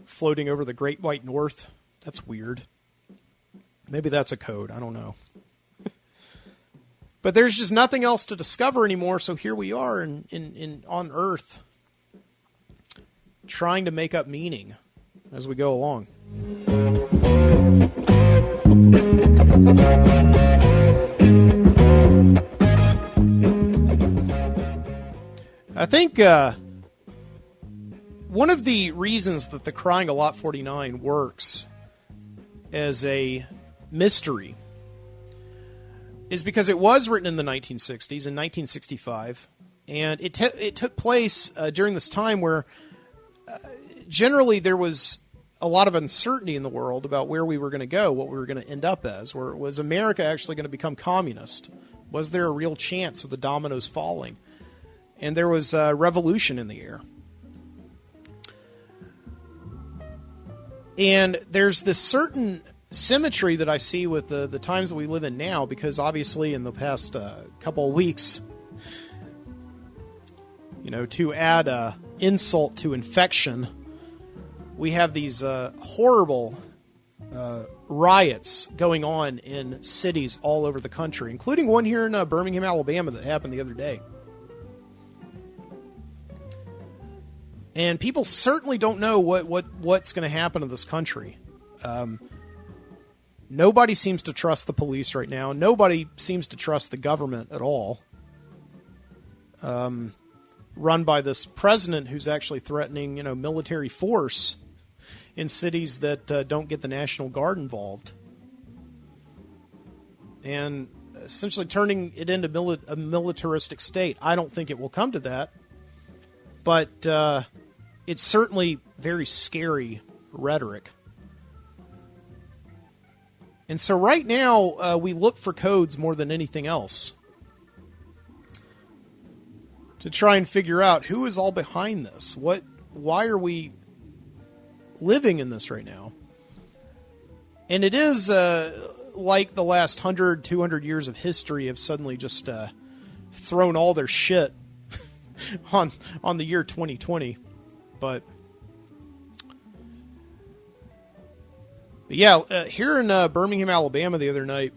Speaker 1: floating over the Great White North. That's weird. Maybe that's a code. I don't know. But there's just nothing else to discover anymore, so here we are on Earth, trying to make up meaning as we go along. I think one of the reasons that The Crying a Lot 49 works as a mystery is because it was written in the 1960s, in 1965, and it took place during this time where generally there was a lot of uncertainty in the world about where we were going to go, what we were going to end up as. Was America actually going to become communist? Was there a real chance of the dominoes falling? And there was a revolution in the air. And there's this certain symmetry that I see with the times that we live in now, because obviously in the past couple of weeks, to add insult to infection, we have these horrible riots going on in cities all over the country, including one here in Birmingham, Alabama that happened the other day. And people certainly don't know what's going to happen to this country. Nobody seems to trust the police right now. Nobody seems to trust the government at all. Run by this president who's actually threatening, military force in cities that don't get the National Guard involved. And essentially turning it into a militaristic state. I don't think it will come to that. But it's certainly very scary rhetoric. And so right now, we look for codes more than anything else to try and figure out who is all behind this. Why are we living in this right now? And it is like the last 100, 200 years of history have suddenly just thrown all their shit on the year 2020. But But yeah, here in Birmingham, Alabama the other night,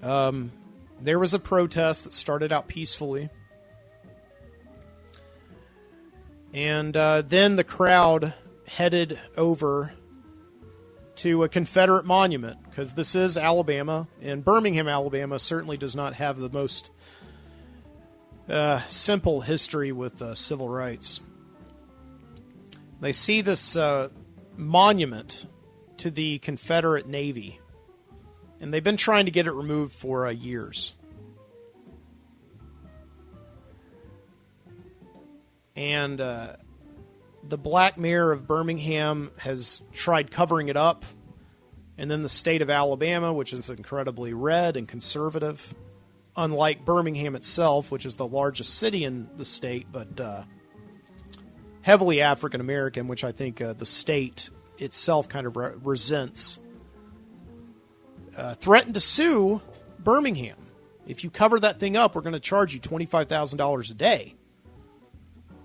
Speaker 1: there was a protest that started out peacefully. And then the crowd headed over to a Confederate monument, because this is Alabama, and Birmingham, Alabama certainly does not have the most simple history with civil rights. They see this monument to the Confederate Navy, and they've been trying to get it removed for years. And the black mayor of Birmingham has tried covering it up. And then the state of Alabama, which is incredibly red and conservative, unlike Birmingham itself, which is the largest city in the state, but heavily African American, which I think the state itself kind of resents, threatened to sue Birmingham. If you cover that thing up, we're going to charge you $25,000 a day.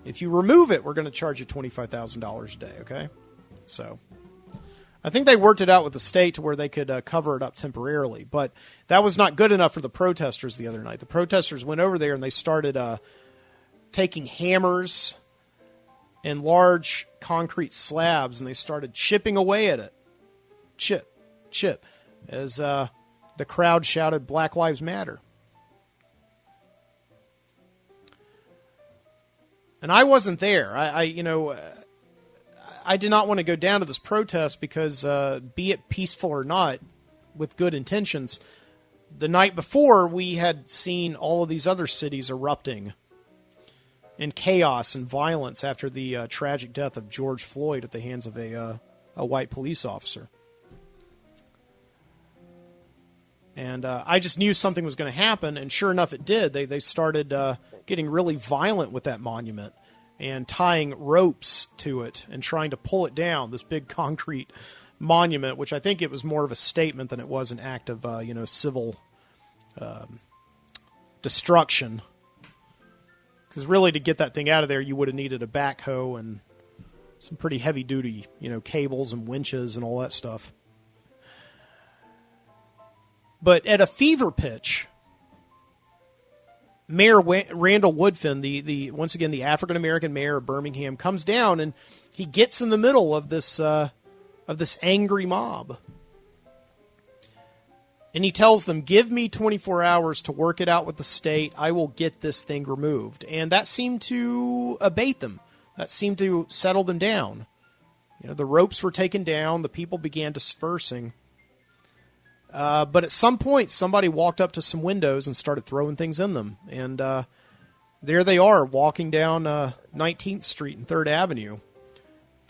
Speaker 1: If you remove it, we're going to charge you $25,000 a day, okay? So I think they worked it out with the state to where they could cover it up temporarily, but that was not good enough for the protesters the other night. The protesters went over there and they started taking hammers and large concrete slabs, and they started chipping away at it. Chip, chip, as the crowd shouted, "Black Lives Matter." And I wasn't there. I did not want to go down to this protest because, be it peaceful or not, with good intentions, the night before we had seen all of these other cities erupting in chaos and violence after the tragic death of George Floyd at the hands of a white police officer. And I just knew something was going to happen, and sure enough, it did. They started getting really violent with that monument and tying ropes to it and trying to pull it down, this big concrete monument, which I think it was more of a statement than it was an act of, civil destruction. Because really, to get that thing out of there, you would have needed a backhoe and some pretty heavy-duty, cables and winches and all that stuff. But at a fever pitch, Mayor Randall Woodfin, the once again the African American mayor of Birmingham, comes down and he gets in the middle of this angry mob, and he tells them, "Give me 24 hours to work it out with the state. I will get this thing removed." And that seemed to abate them. That seemed to settle them down. The ropes were taken down. The people began dispersing. But at some point, somebody walked up to some windows and started throwing things in them. And there they are, walking down 19th Street and 3rd Avenue,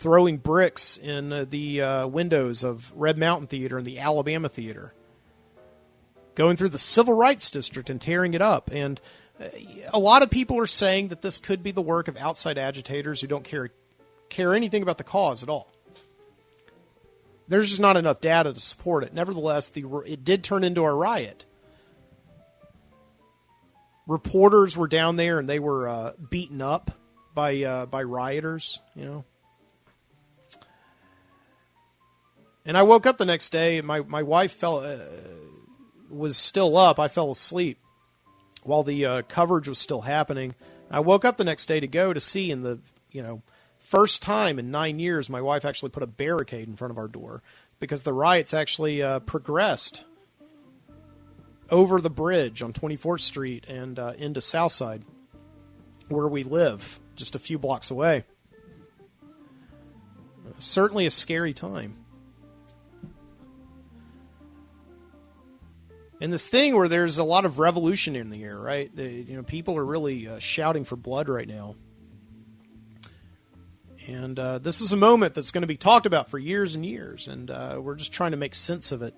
Speaker 1: throwing bricks in the windows of Red Mountain Theater and the Alabama Theater, going through the Civil Rights District and tearing it up. And a lot of people are saying that this could be the work of outside agitators who don't care anything about the cause at all. There's just not enough data to support it. Nevertheless, it did turn into a riot. Reporters were down there and they were beaten up by rioters, And I woke up the next day. My wife was still up. I fell asleep while the coverage was still happening. I woke up the next day to go to see, in the first time in 9 years, my wife actually put a barricade in front of our door because the riots actually progressed over the bridge on 24th Street and into Southside, where we live, just a few blocks away. Certainly a scary time. And this thing where there's a lot of revolution in the air, right? People are really shouting for blood right now. And this is a moment that's going to be talked about for years and years, and we're just trying to make sense of it.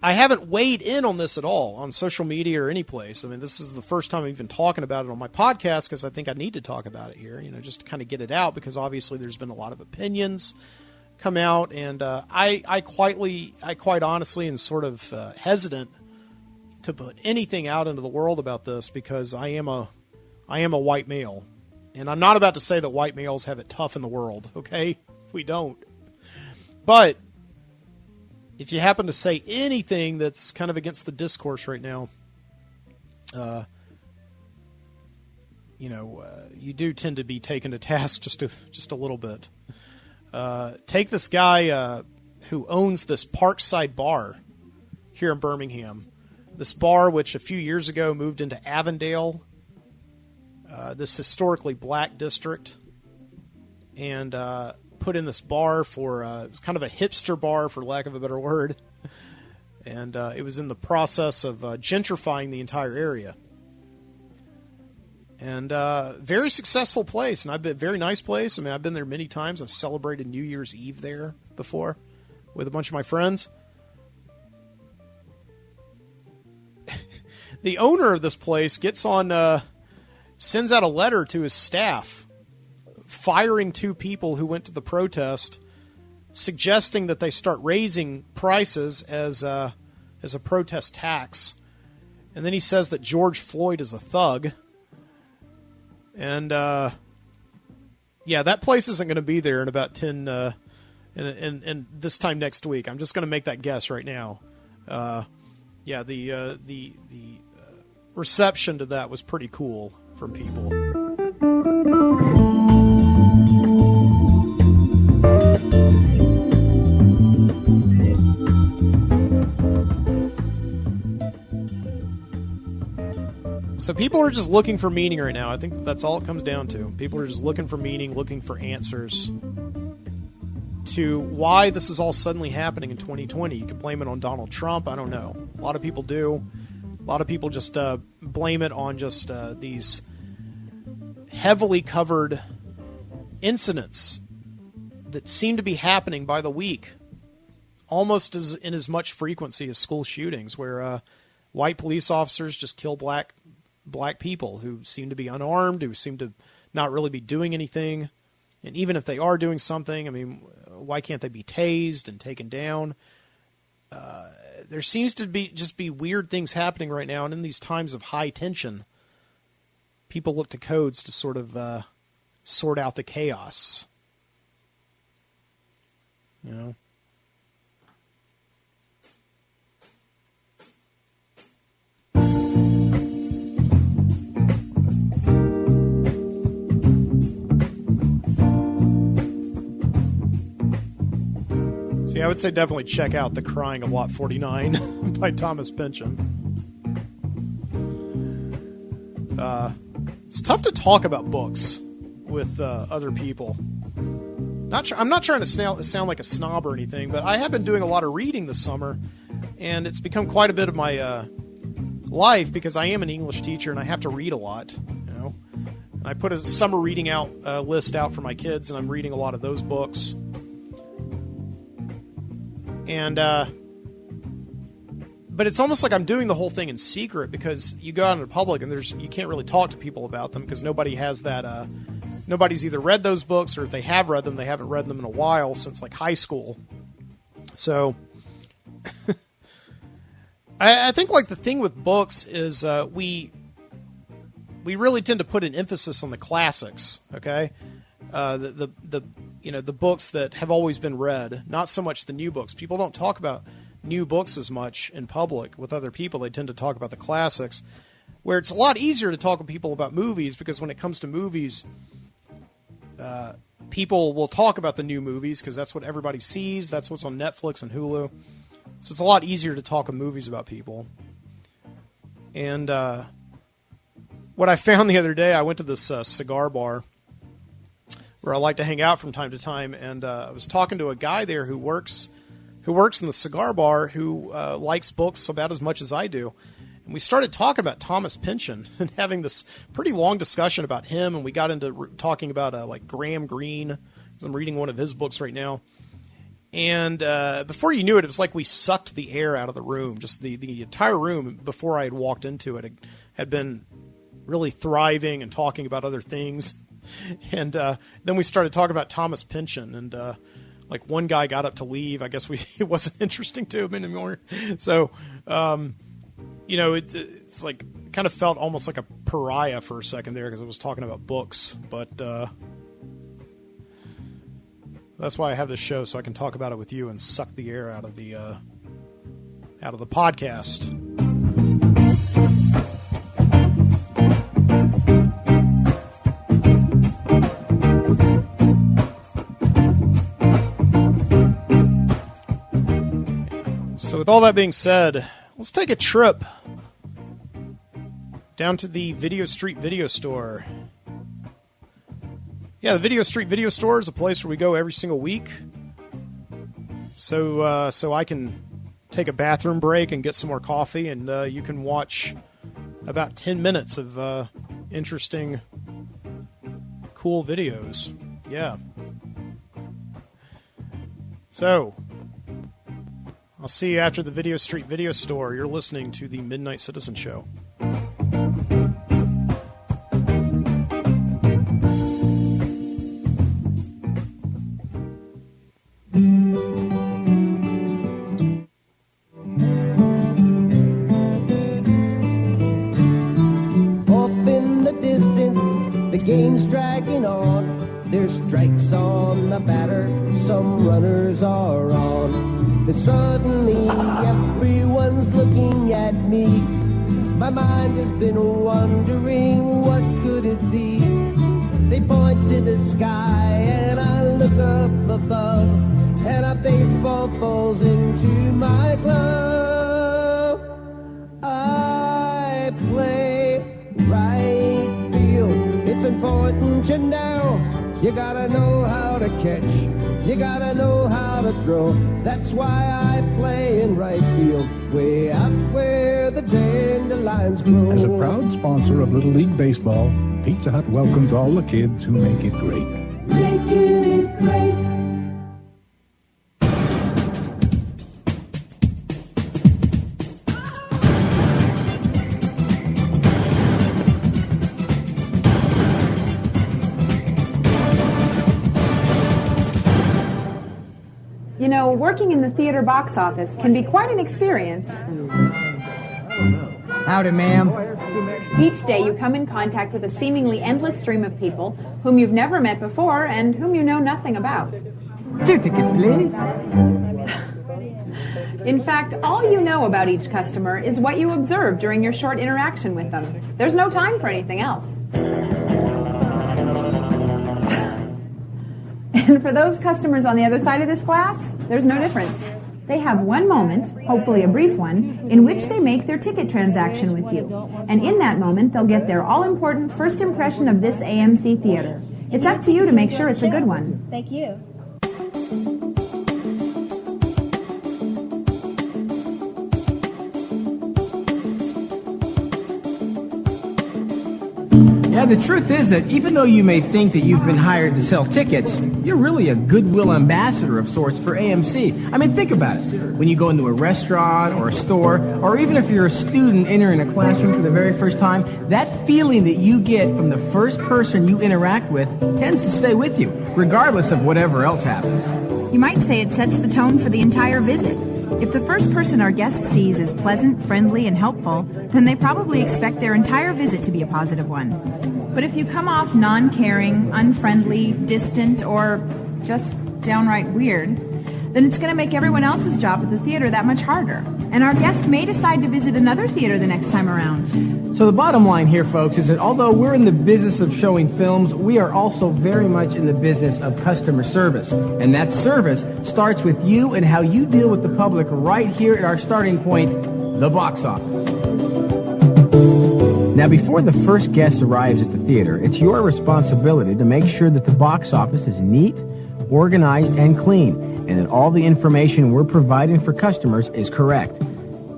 Speaker 1: I haven't weighed in on this at all on social media or any place. I mean, this is the first time I've even talking about it on my podcast because I think I need to talk about it here, just to kind of get it out, because obviously there's been a lot of opinions come out, and I quite honestly am sort of hesitant to put anything out into the world about this because I am a white male, And I'm not about to say that white males have it tough in the world, okay? We don't. But if you happen to say anything that's kind of against the discourse right now, you do tend to be taken to task just a little bit. Take this guy who owns this Parkside bar here in Birmingham. This bar, which a few years ago moved into Avondale, this historically black district, and put in this bar for, it was kind of a hipster bar, for lack of a better word, and it was in the process of gentrifying the entire area. And very successful place, and very nice place. I mean, I've been there many times. I've celebrated New Year's Eve there before with a bunch of my friends. The owner of this place sends out a letter to his staff, firing 2 people who went to the protest, suggesting that they start raising prices as a protest tax. And then he says that George Floyd is a thug. And, that place isn't going to be there in about 10, and this time next week. I'm just going to make that guess right now. The reception to that was pretty cool from people. So people are just looking for meaning right now. I think that's all it comes down to. People are just looking for meaning, looking for answers to why this is all suddenly happening in 2020. You could blame it on Donald Trump. I don't know. A lot of people do. A lot of people just blame it on just these heavily covered incidents that seem to be happening by the week, almost in as much frequency as school shootings, where white police officers just kill black people who seem to be unarmed, who seem to not really be doing anything. And even if they are doing something, I mean, why can't they be tased and taken down? There seems to be weird things happening right now. And in these times of high tension, people look to codes to sort of sort out the chaos. You know? I would say definitely check out The Crying of Lot 49 by Thomas Pynchon. It's tough to talk about books with other people. I'm not trying to sound like a snob or anything, but I have been doing a lot of reading this summer, and it's become quite a bit of my life because I am an English teacher and I have to read a lot. You know, and I put a summer reading list out for my kids, and I'm reading a lot of those books. And, but it's almost like I'm doing the whole thing in secret because you go out into the public and you can't really talk to people about them because nobody has that, nobody's either read those books, or if they have read them, they haven't read them in a while, since like high school. So I think like the thing with books is, we really tend to put an emphasis on the classics. Okay. The books that have always been read, not so much the new books. People don't talk about new books as much in public with other people. They tend to talk about the classics, where it's a lot easier to talk with people about movies, because when it comes to movies, people will talk about the new movies because that's what everybody sees. That's what's on Netflix and Hulu. So it's a lot easier to talk in movies about people. And what I found the other day, I went to this cigar bar where I like to hang out from time to time, and I was talking to a guy there who works in the cigar bar, who likes books about as much as I do. And we started talking about Thomas Pynchon and having this pretty long discussion about him, and we got into talking about like Graham Greene, because I'm reading one of his books right now. And before you knew it, it was like we sucked the air out of the room. Just the entire room, before I had walked into it, had been really thriving and talking about other things. And then we started talking about Thomas Pynchon, and like one guy got up to leave. I guess it wasn't interesting to him anymore. So, it's like kind of felt almost like a pariah for a second there because I was talking about books, but that's why I have this show, so I can talk about it with you and suck the air out of the podcast. So with all that being said, let's take a trip down to the Video Street Video Store. Yeah, the Video Street Video Store is a place where we go every single week. So I can take a bathroom break and get some more coffee, and you can watch about 10 minutes of interesting, cool videos. Yeah. So, I'll see you after the Video Street Video Store. You're listening to the Midnight Citizen Show.
Speaker 2: Off in the distance, the game's dragging on. There's strikes on the batter, some runners are on. Then suddenly everyone's looking at me. My mind has been wondering, what could it be? They point to the sky and I look up above, and a baseball falls into my glove. I play right field. It's important to know. You gotta know how to catch. You gotta know how to throw. That's why I play in right field, way out where the dandelions grow.
Speaker 3: As a proud sponsor of Little League Baseball, Pizza Hut welcomes all the kids who make it great.
Speaker 2: Making it great.
Speaker 4: You know, working in the theater box office can be quite an experience.
Speaker 5: Howdy, ma'am.
Speaker 4: Each day you come in contact with a seemingly endless stream of people whom you've never met before and whom you know nothing about.
Speaker 5: 2 tickets, please.
Speaker 4: In fact, all you know about each customer is what you observed during your short interaction with them. There's no time for anything else. And for those customers on the other side of this glass, there's no difference. They have one moment, hopefully a brief one, in which they make their ticket transaction with you. And in that moment, they'll get their all-important first impression of this AMC theater. It's up to you to make sure it's a good one.
Speaker 6: Thank you.
Speaker 5: Yeah, the truth is that even though you may think that you've been hired to sell tickets, you're really a goodwill ambassador of sorts for AMC. I mean, think about it. When you go into a restaurant or a store, or even if you're a student entering a classroom for the very first time, that feeling that you get from the first person you interact with tends to stay with you, regardless of whatever else happens.
Speaker 7: You might say it sets the tone for the entire visit. If the first person our guest sees is pleasant, friendly, and helpful, then they probably expect their entire visit to be a positive one. But if you come off non-caring, unfriendly, distant, or just downright weird, then it's going to make everyone else's job at the theater that much harder. And our guest may decide to visit another theater the next time around.
Speaker 5: So the bottom line here, folks, is that although we're in the business of showing films, we are also very much in the business of customer service. And that service starts with you and how you deal with the public right here at our starting point, the box office. Now, before the first guest arrives at the theater, it's your responsibility to make sure that the box office is neat, organized, and clean, and that all the information we're providing for customers is correct.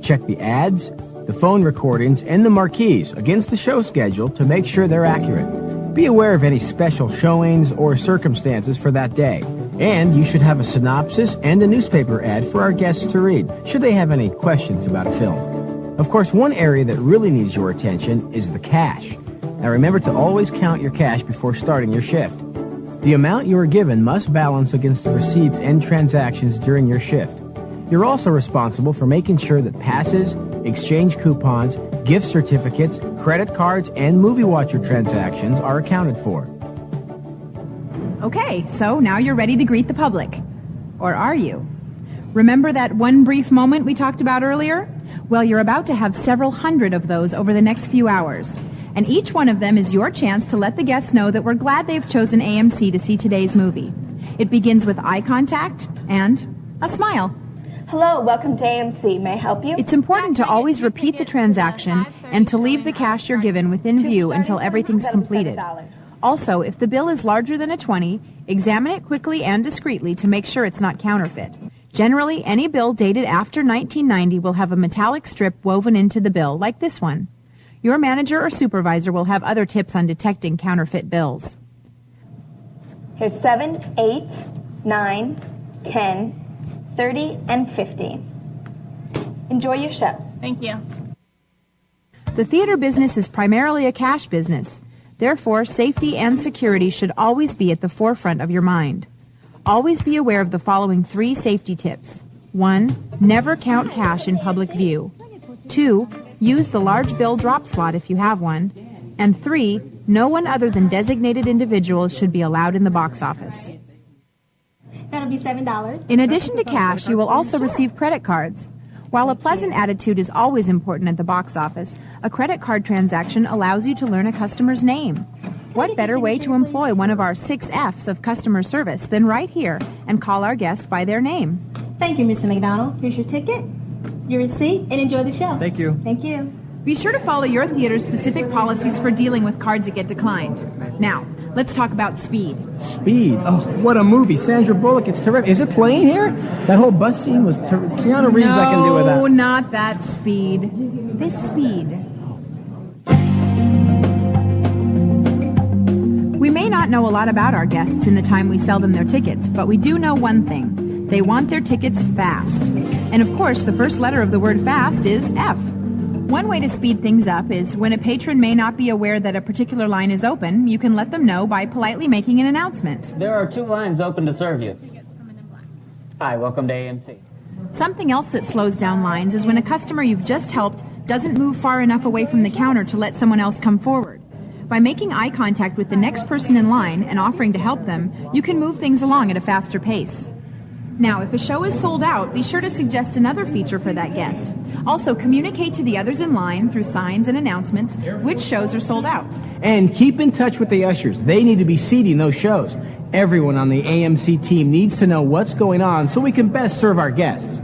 Speaker 5: Check the ads, the phone recordings, and the marquees against the show schedule to make sure they're accurate. Be aware of any special showings or circumstances for that day. And you should have a synopsis and a newspaper ad for our guests to read, should they have any questions about a film. Of course, one area that really needs your attention is the cash. Now remember to always count your cash before starting your shift. The amount you are given must balance against the receipts and transactions during your shift. You're also responsible for making sure that passes, exchange coupons, gift certificates, credit cards, and movie watcher transactions are accounted for.
Speaker 7: Okay, so now you're ready to greet the public. Or are you? Remember that one brief moment we talked about earlier? Well, you're about to have several hundred of those over the next few hours. And each one of them is your chance to let the guests know that we're glad they've chosen AMC to see today's movie. It begins with eye contact and a smile.
Speaker 6: Hello, welcome to AMC. May I help you?
Speaker 7: It's important to always repeat the transaction and to leave the cash you're given within view until everything's completed. Also, if the bill is larger than a 20, examine it quickly and discreetly to make sure it's not counterfeit. Generally, any bill dated after 1990 will have a metallic strip woven into the bill, like this one. Your manager or supervisor will have other tips on detecting counterfeit bills.
Speaker 6: Here's 7, 8, 9, 10, 30, and 15. Enjoy your show.
Speaker 8: Thank you.
Speaker 7: The theater business is primarily a cash business. Therefore, safety and security should always be at the forefront of your mind. Always be aware of the following 3 safety tips. 1. Never count cash in public view. 2. Use the large bill drop slot if you have one. And 3. No one other than designated individuals should be allowed in the box office.
Speaker 8: That'll be $7.
Speaker 7: In addition to cash, you will also receive credit cards. While a pleasant attitude is always important at the box office, a credit card transaction allows you to learn a customer's name. What better way to employ one of our 6 F's of customer service than right here and call our guest by their name?
Speaker 8: Thank you, Mr. McDonald. Here's your ticket, your receipt, and enjoy the show.
Speaker 5: Thank you.
Speaker 8: Thank you.
Speaker 7: Be sure to follow your theater's specific policies for dealing with cards that get declined. Now, let's talk about Speed.
Speaker 5: Speed? Oh, what a movie. Sandra Bullock, it's terrific. Is it playing here? That whole bus scene was terrific. Keanu Reeves, I can do with that.
Speaker 7: No, not that Speed. This Speed. We may not know a lot about our guests in the time we sell them their tickets, but we do know one thing. They want their tickets fast. And of course, the first letter of the word fast is F. One way to speed things up is when a patron may not be aware that a particular line is open, you can let them know by politely making an announcement.
Speaker 9: There are 2 lines open to serve you. Hi, welcome to AMC.
Speaker 7: Something else that slows down lines is when a customer you've just helped doesn't move far enough away from the counter to let someone else come forward. By making eye contact with the next person in line and offering to help them, you can move things along at a faster pace. Now, if a show is sold out, be sure to suggest another feature for that guest. Also, communicate to the others in line through signs and announcements which shows are sold out.
Speaker 5: And keep in touch with the ushers. They need to be seating those shows. Everyone on the AMC team needs to know what's going on so we can best serve our guests.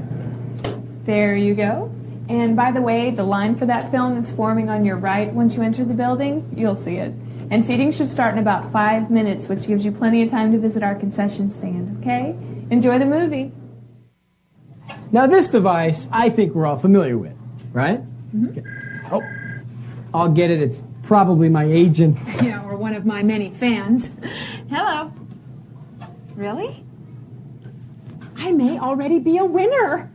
Speaker 10: There you go. And by the way, the line for that film is forming on your right once you enter the building. You'll see it. And seating should start in about 5 minutes, which gives you plenty of time to visit our concession stand, okay? Enjoy the movie.
Speaker 5: Now this device, I think we're all familiar with, right?
Speaker 7: Mm-hmm.
Speaker 5: Okay. Oh, I'll get it. It's probably my agent.
Speaker 7: Yeah, or one of my many fans. Hello. Really? I may already be a winner.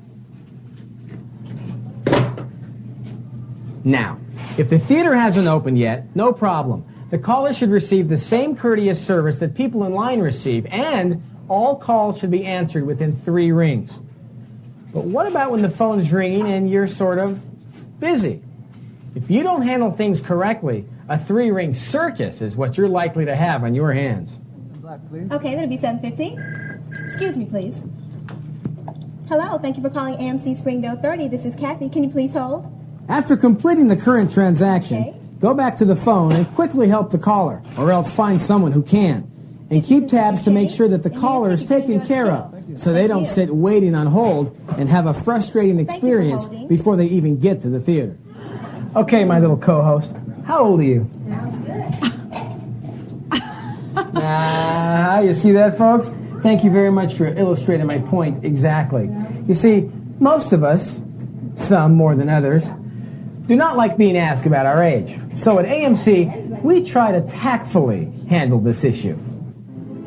Speaker 5: Now, if the theater hasn't opened yet, no problem. The caller should receive the same courteous service that people in line receive, and all calls should be answered within 3 rings. But what about when the phone's ringing and you're sort of busy? If you don't handle things correctly, a 3-ring circus is what you're likely to have on your hands.
Speaker 8: Okay, that'll be $7.50. Excuse me, please. Hello, thank you for calling AMC Springdale 30. This is Kathy. Can you please hold?
Speaker 5: After completing the current transaction,
Speaker 8: Okay.
Speaker 5: go back to the phone and quickly help the caller, or else find someone who can. And keep tabs to make sure that the caller is taken care of, so they don't sit waiting on hold and have a frustrating experience before they even get to the theater. Okay, my little co-host, how old are you? You see that, folks? Thank you very much for illustrating my point exactly. You see, most of us, some more than others, do not like being asked about our age. So at AMC, we try to tactfully handle this issue.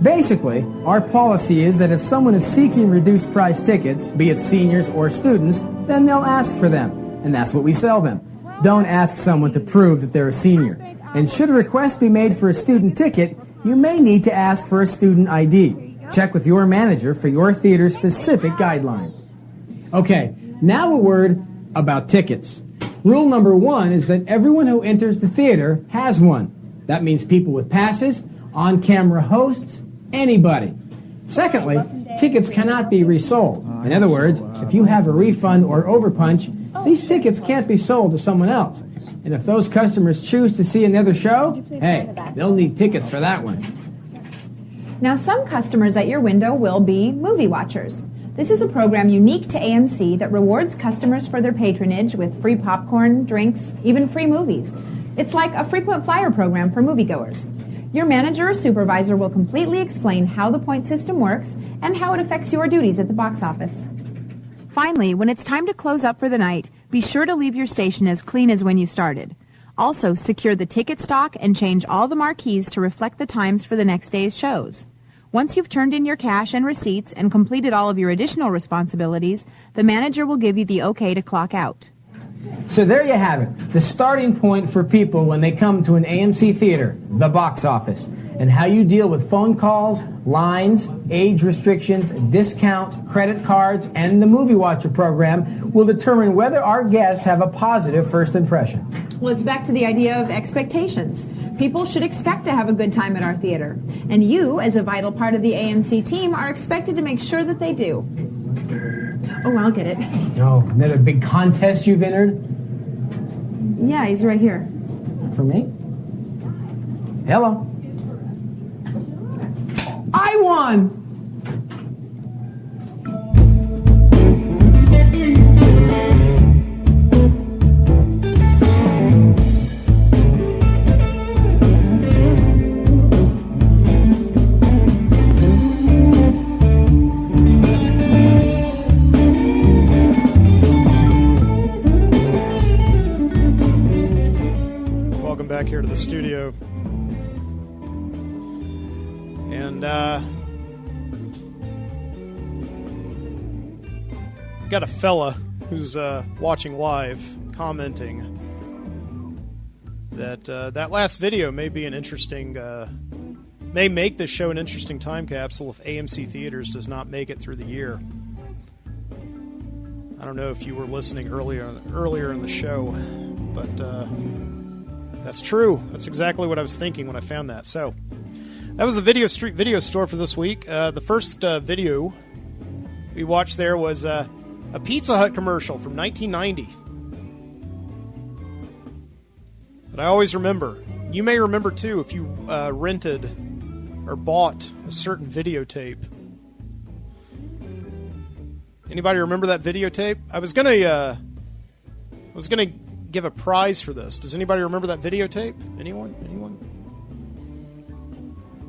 Speaker 5: Basically, our policy is that if someone is seeking reduced price tickets, be it seniors or students, then they'll ask for them, and that's what we sell them. Don't ask someone to prove that they're a senior. And should a request be made for a student ticket, you may need to ask for a student ID. Check with your manager for your theater's specific guidelines. Okay, now a word about tickets. Rule number 1 is that everyone who enters the theater has one. That means people with passes, on-camera hosts, anybody. Secondly, tickets cannot be resold. In other words, if you have a refund or overpunch, these tickets can't be sold to someone else. And if those customers choose to see another show, hey, they'll need tickets for that one.
Speaker 4: Now, some customers at your window will be movie watchers. This is a program unique to AMC that rewards customers for their patronage with free popcorn, drinks, even free movies. It's like a frequent flyer program for moviegoers. Your manager or supervisor will completely explain how the point system works and how it affects your duties at the box office.
Speaker 7: Finally, when it's time to close up for the night, be sure to leave your station as clean as when you started. Also, secure the ticket stock and change all the marquees to reflect the times for the next day's shows. Once you've turned in your cash and receipts and completed all of your additional responsibilities, the manager will give you the okay to clock out.
Speaker 5: So there you have it, the starting point for people when they come to an AMC theater, the box office, and how you deal with phone calls, lines, age restrictions, discounts, credit cards, and the Movie Watcher program will determine whether our guests have a positive first impression.
Speaker 4: Well, it's back to the idea of expectations. People should expect to have a good time at our theater. And you, as a vital part of the AMC team, are expected to make sure that they do. Oh, I'll get it.
Speaker 5: Oh, another big contest you've entered?
Speaker 4: Yeah, he's right here.
Speaker 5: For me? Hello. I won!
Speaker 1: Back here to the studio, and got a fella who's watching live commenting that that last video may be an interesting, may make this show an interesting time capsule if AMC Theaters does not make it through the year. I don't know if you were listening earlier in the show, but that's true. That's exactly what I was thinking when I found that. So, that was the Video Street Video Store for this week. The first video we watched there was a Pizza Hut commercial from 1990 that I always remember. You may remember, too, if you rented or bought a certain videotape. Anybody remember that videotape? I was gonna give a prize for this. Does anybody remember that videotape? Anyone?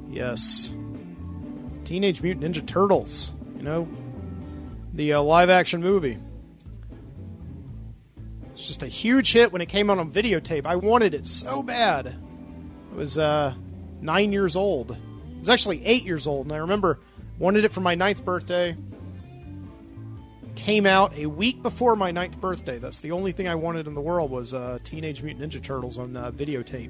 Speaker 1: Yes. Teenage Mutant Ninja Turtles. You know, the live-action movie. It's just a huge hit when it came out on videotape. I wanted it so bad. I was 9 years old. I was actually 8 years old, and I remember wanted it for my 9th birthday. Came out a week before my 9th birthday. That's the only thing I wanted in the world was Teenage Mutant Ninja Turtles on videotape.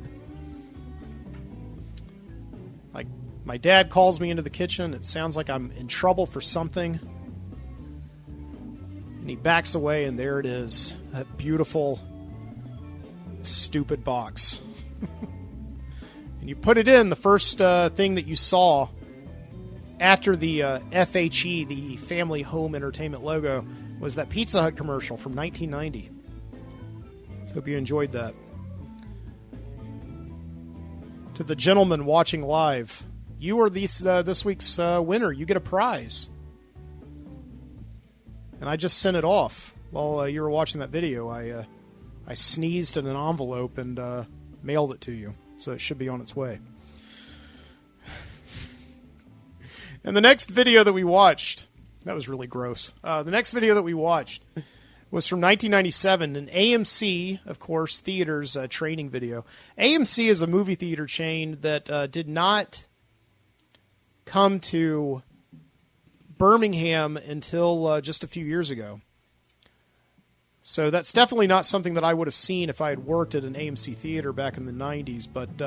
Speaker 1: Like, my dad calls me into the kitchen. It sounds like I'm in trouble for something. And he backs away, and there it is. That beautiful, stupid box. And you put it in, the first thing that you saw after the FHE, the Family Home Entertainment logo, was that Pizza Hut commercial from 1990. So hope you enjoyed that. To the gentleman watching live, you are this week's winner. You get a prize. And I just sent it off while you were watching that video. I sneezed in an envelope and mailed it to you. So it should be on its way. And the next video that we watched, that was really gross. The next video that we watched was from 1997, an AMC, of course, theaters training video. AMC is a movie theater chain that did not come to Birmingham until just a few years ago. So that's definitely not something that I would have seen if I had worked at an AMC theater back in the 90s, but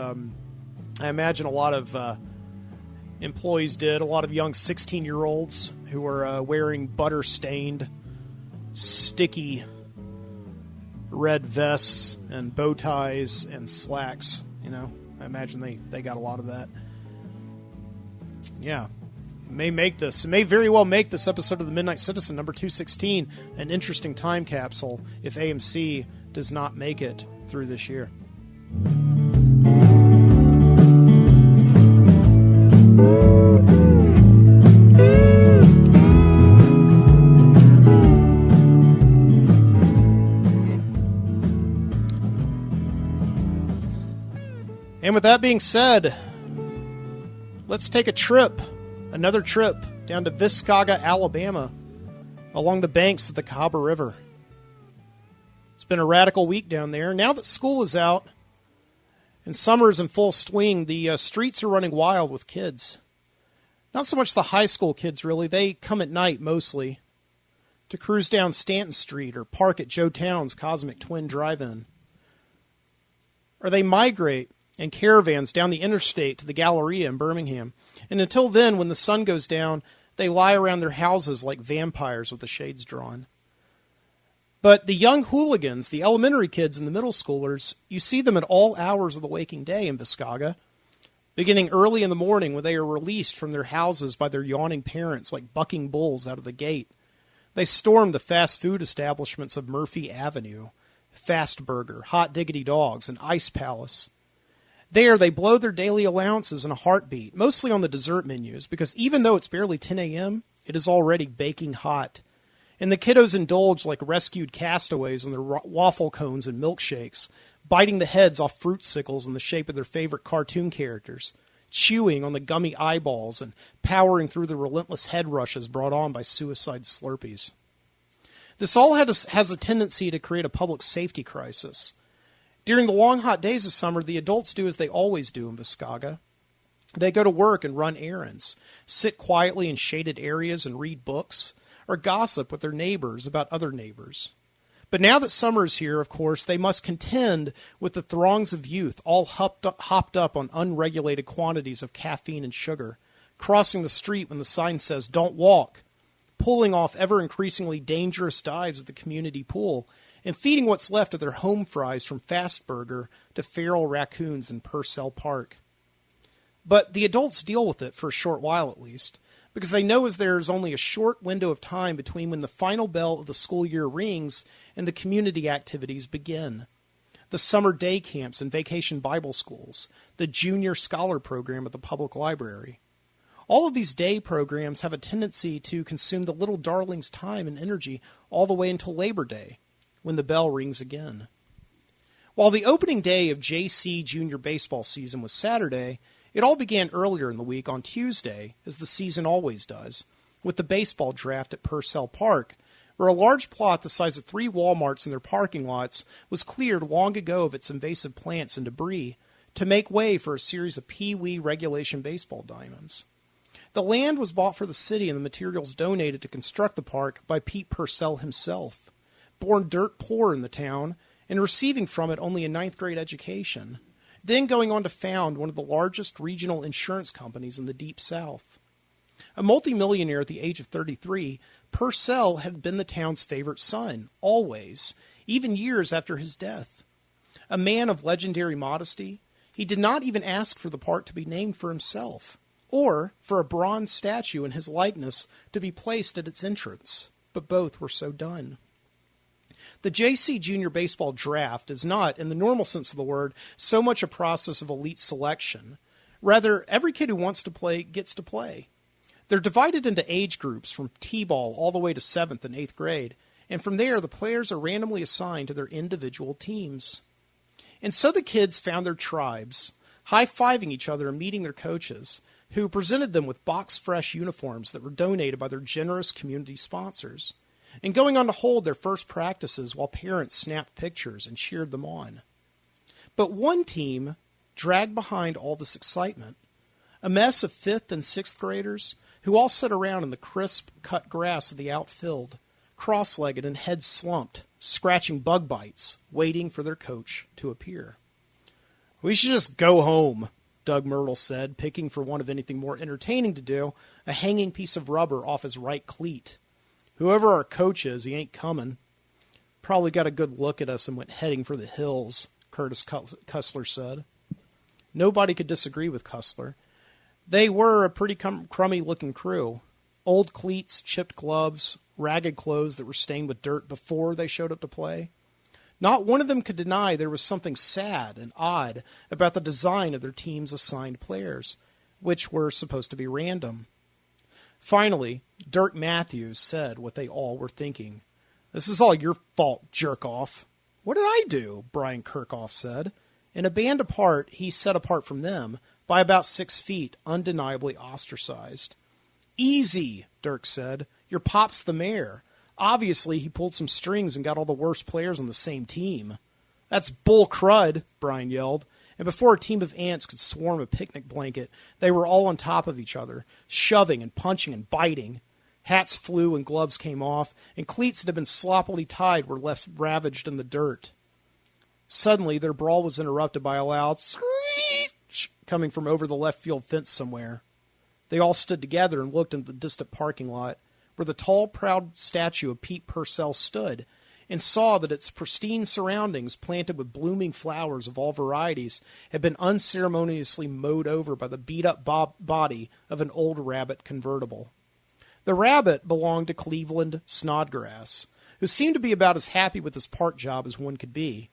Speaker 1: I imagine a lot of employees did. A lot of young 16-year-olds who were wearing butter-stained, sticky red vests and bow ties and slacks. You know, I imagine they got a lot of that. Yeah. It may very well make this episode of The Midnight Citizen, number 216, an interesting time capsule if AMC does not make it through this year. And with that being said, let's take another trip down to Viscauga, Alabama, along the banks of the Cahaba River. It's been a radical week down there. Now that school is out and summer is in full swing, the streets are running wild with kids. Not so much the high school kids, really. They come at night, mostly, to cruise down Stanton Street or park at Joe Town's Cosmic Twin Drive-In. Or they migrate in caravans down the interstate to the Galleria in Birmingham. And until then, when the sun goes down, they lie around their houses like vampires with the shades drawn. But the young hooligans, the elementary kids and the middle schoolers, you see them at all hours of the waking day in Viscauga, beginning early in the morning when they are released from their houses by their yawning parents like bucking bulls out of the gate. They storm the fast food establishments of Murphy Avenue, Fast Burger, Hot Diggity Dogs, and Ice Palace. There, they blow their daily allowances in a heartbeat, mostly on the dessert menus, because even though it's barely 10 a.m., it is already baking hot. And the kiddos indulge like rescued castaways in their waffle cones and milkshakes, biting the heads off fruit sickles in the shape of their favorite cartoon characters, chewing on the gummy eyeballs, and powering through the relentless head rushes brought on by suicide Slurpees. This all has a tendency to create a public safety crisis. During the long, hot days of summer, the adults do as they always do in Viscauga. They go to work and run errands, sit quietly in shaded areas and read books, or gossip with their neighbors about other neighbors. But now that summer is here, of course, they must contend with the throngs of youth, all hopped up on unregulated quantities of caffeine and sugar, crossing the street when the sign says, "Don't walk," pulling off ever-increasingly dangerous dives at the community pool, and feeding what's left of their home fries from Fast Burger to feral raccoons in Purcell Park. But the adults deal with it for a short while at least, because they know as there is only a short window of time between when the final bell of the school year rings and the community activities begin. The summer day camps and vacation Bible schools, the junior scholar program at the public library. All of these day programs have a tendency to consume the little darling's time and energy all the way until Labor Day, when the bell rings again. While the opening day of JC junior baseball season was Saturday, it all began earlier in the week on Tuesday, as the season always does, with the baseball draft at Purcell Park, where a large plot the size of 3 Walmarts in their parking lots was cleared long ago of its invasive plants and debris to make way for a series of Pee-wee regulation baseball diamonds. The land was bought for the city and the materials donated to construct the park by Pete Purcell himself, born dirt poor in the town and receiving from it only a 9th grade education, then going on to found one of the largest regional insurance companies in the Deep South. A multimillionaire at the age of 33, Purcell had been the town's favorite son, always, even years after his death. A man of legendary modesty, he did not even ask for the park to be named for himself, or for a bronze statue in his likeness to be placed at its entrance, but both were so done. The JC Junior Baseball Draft is not, in the normal sense of the word, so much a process of elite selection. Rather, every kid who wants to play gets to play. They're divided into age groups from T-ball all the way to 7th and 8th grade, and from there the players are randomly assigned to their individual teams. And so the kids found their tribes, high-fiving each other and meeting their coaches, who presented them with box-fresh uniforms that were donated by their generous community sponsors, and going on to hold their first practices while parents snapped pictures and cheered them on. But one team dragged behind all this excitement, a mess of 5th and 6th graders who all sat around in the crisp, cut grass of the outfield, cross-legged and heads slumped, scratching bug bites, waiting for their coach to appear. "We should just go home," Doug Myrtle said, picking for want of anything more entertaining to do, a hanging piece of rubber off his right cleat. "Whoever our coach is, he ain't coming." probably got a good look at us and went heading for the hills, Curtis Cussler said. Nobody could disagree with Cussler. They were a pretty crummy-looking crew. Old cleats, chipped gloves, ragged clothes that were stained with dirt before they showed up to play. Not one of them could deny there was something sad and odd about the design of their team's assigned players, which were supposed to be random. Finally, Dirk Matthews said what they all were thinking. "This is all your fault, jerk-off." "What did I do?" Brian Kirchhoff said. In a band apart, he set apart from them by about 6 feet, undeniably ostracized. "Easy," Dirk said. "Your pop's the mayor. Obviously, he pulled some strings and got all the worst players on the same team." "That's bull crud," Brian yelled. And before a team of ants could swarm a picnic blanket, they were all on top of each other, shoving and punching and biting. Hats flew and gloves came off, and cleats that had been sloppily tied were left ravaged in the dirt. Suddenly, their brawl was interrupted by a loud screech coming from over the left field fence somewhere. They all stood together and looked into the distant parking lot, where the tall, proud statue of Pete Purcell stood, and saw that its pristine surroundings, planted with blooming flowers of all varieties, had been unceremoniously mowed over by the beat-up body of an old rabbit convertible. The rabbit belonged to Cleveland Snodgrass, who seemed to be about as happy with his part job as one could be.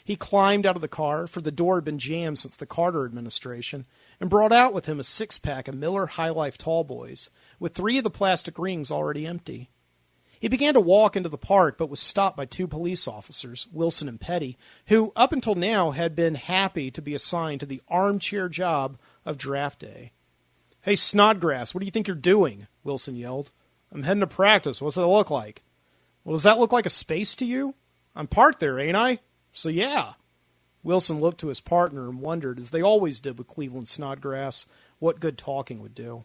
Speaker 1: He climbed out of the car, for the door had been jammed since the Carter administration, and brought out with him a six-pack of Miller High Life Tall Boys, with 3 of the plastic rings already empty. He began to walk into the park, but was stopped by 2 police officers, Wilson and Petty, who, up until now, had been happy to be assigned to the armchair job of draft day. "Hey, Snodgrass, what do you think you're doing?" Wilson yelled. "I'm heading to practice. What's it look like?" "Well, does that look like a space to you?" "I'm parked there, ain't I?" "So, yeah." Wilson looked to his partner and wondered, as they always did with Cleveland Snodgrass, what good talking would do.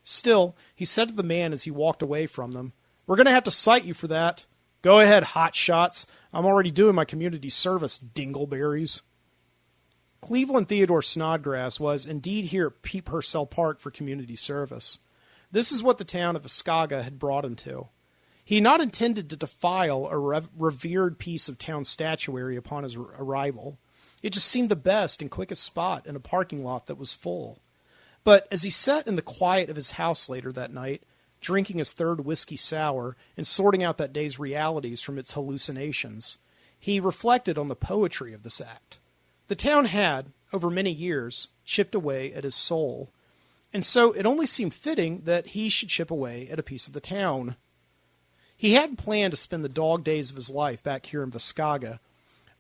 Speaker 1: Still, he said to the man as he walked away from them, "We're going to have to cite you for that." "Go ahead, hot shots. I'm already doing my community service, dingleberries." Cleveland Theodore Snodgrass was indeed here at Pete Purcell Park for community service. This is what the town of Viscauga had brought him to. He had not intended to defile a revered piece of town statuary upon his arrival. It just seemed the best and quickest spot in a parking lot that was full. But as he sat in the quiet of his house later that night, drinking his 3rd whiskey sour and sorting out that day's realities from its hallucinations, he reflected on the poetry of this act. The town had, over many years, chipped away at his soul, and so it only seemed fitting that he should chip away at a piece of the town. He hadn't planned to spend the dog days of his life back here in Viscauga,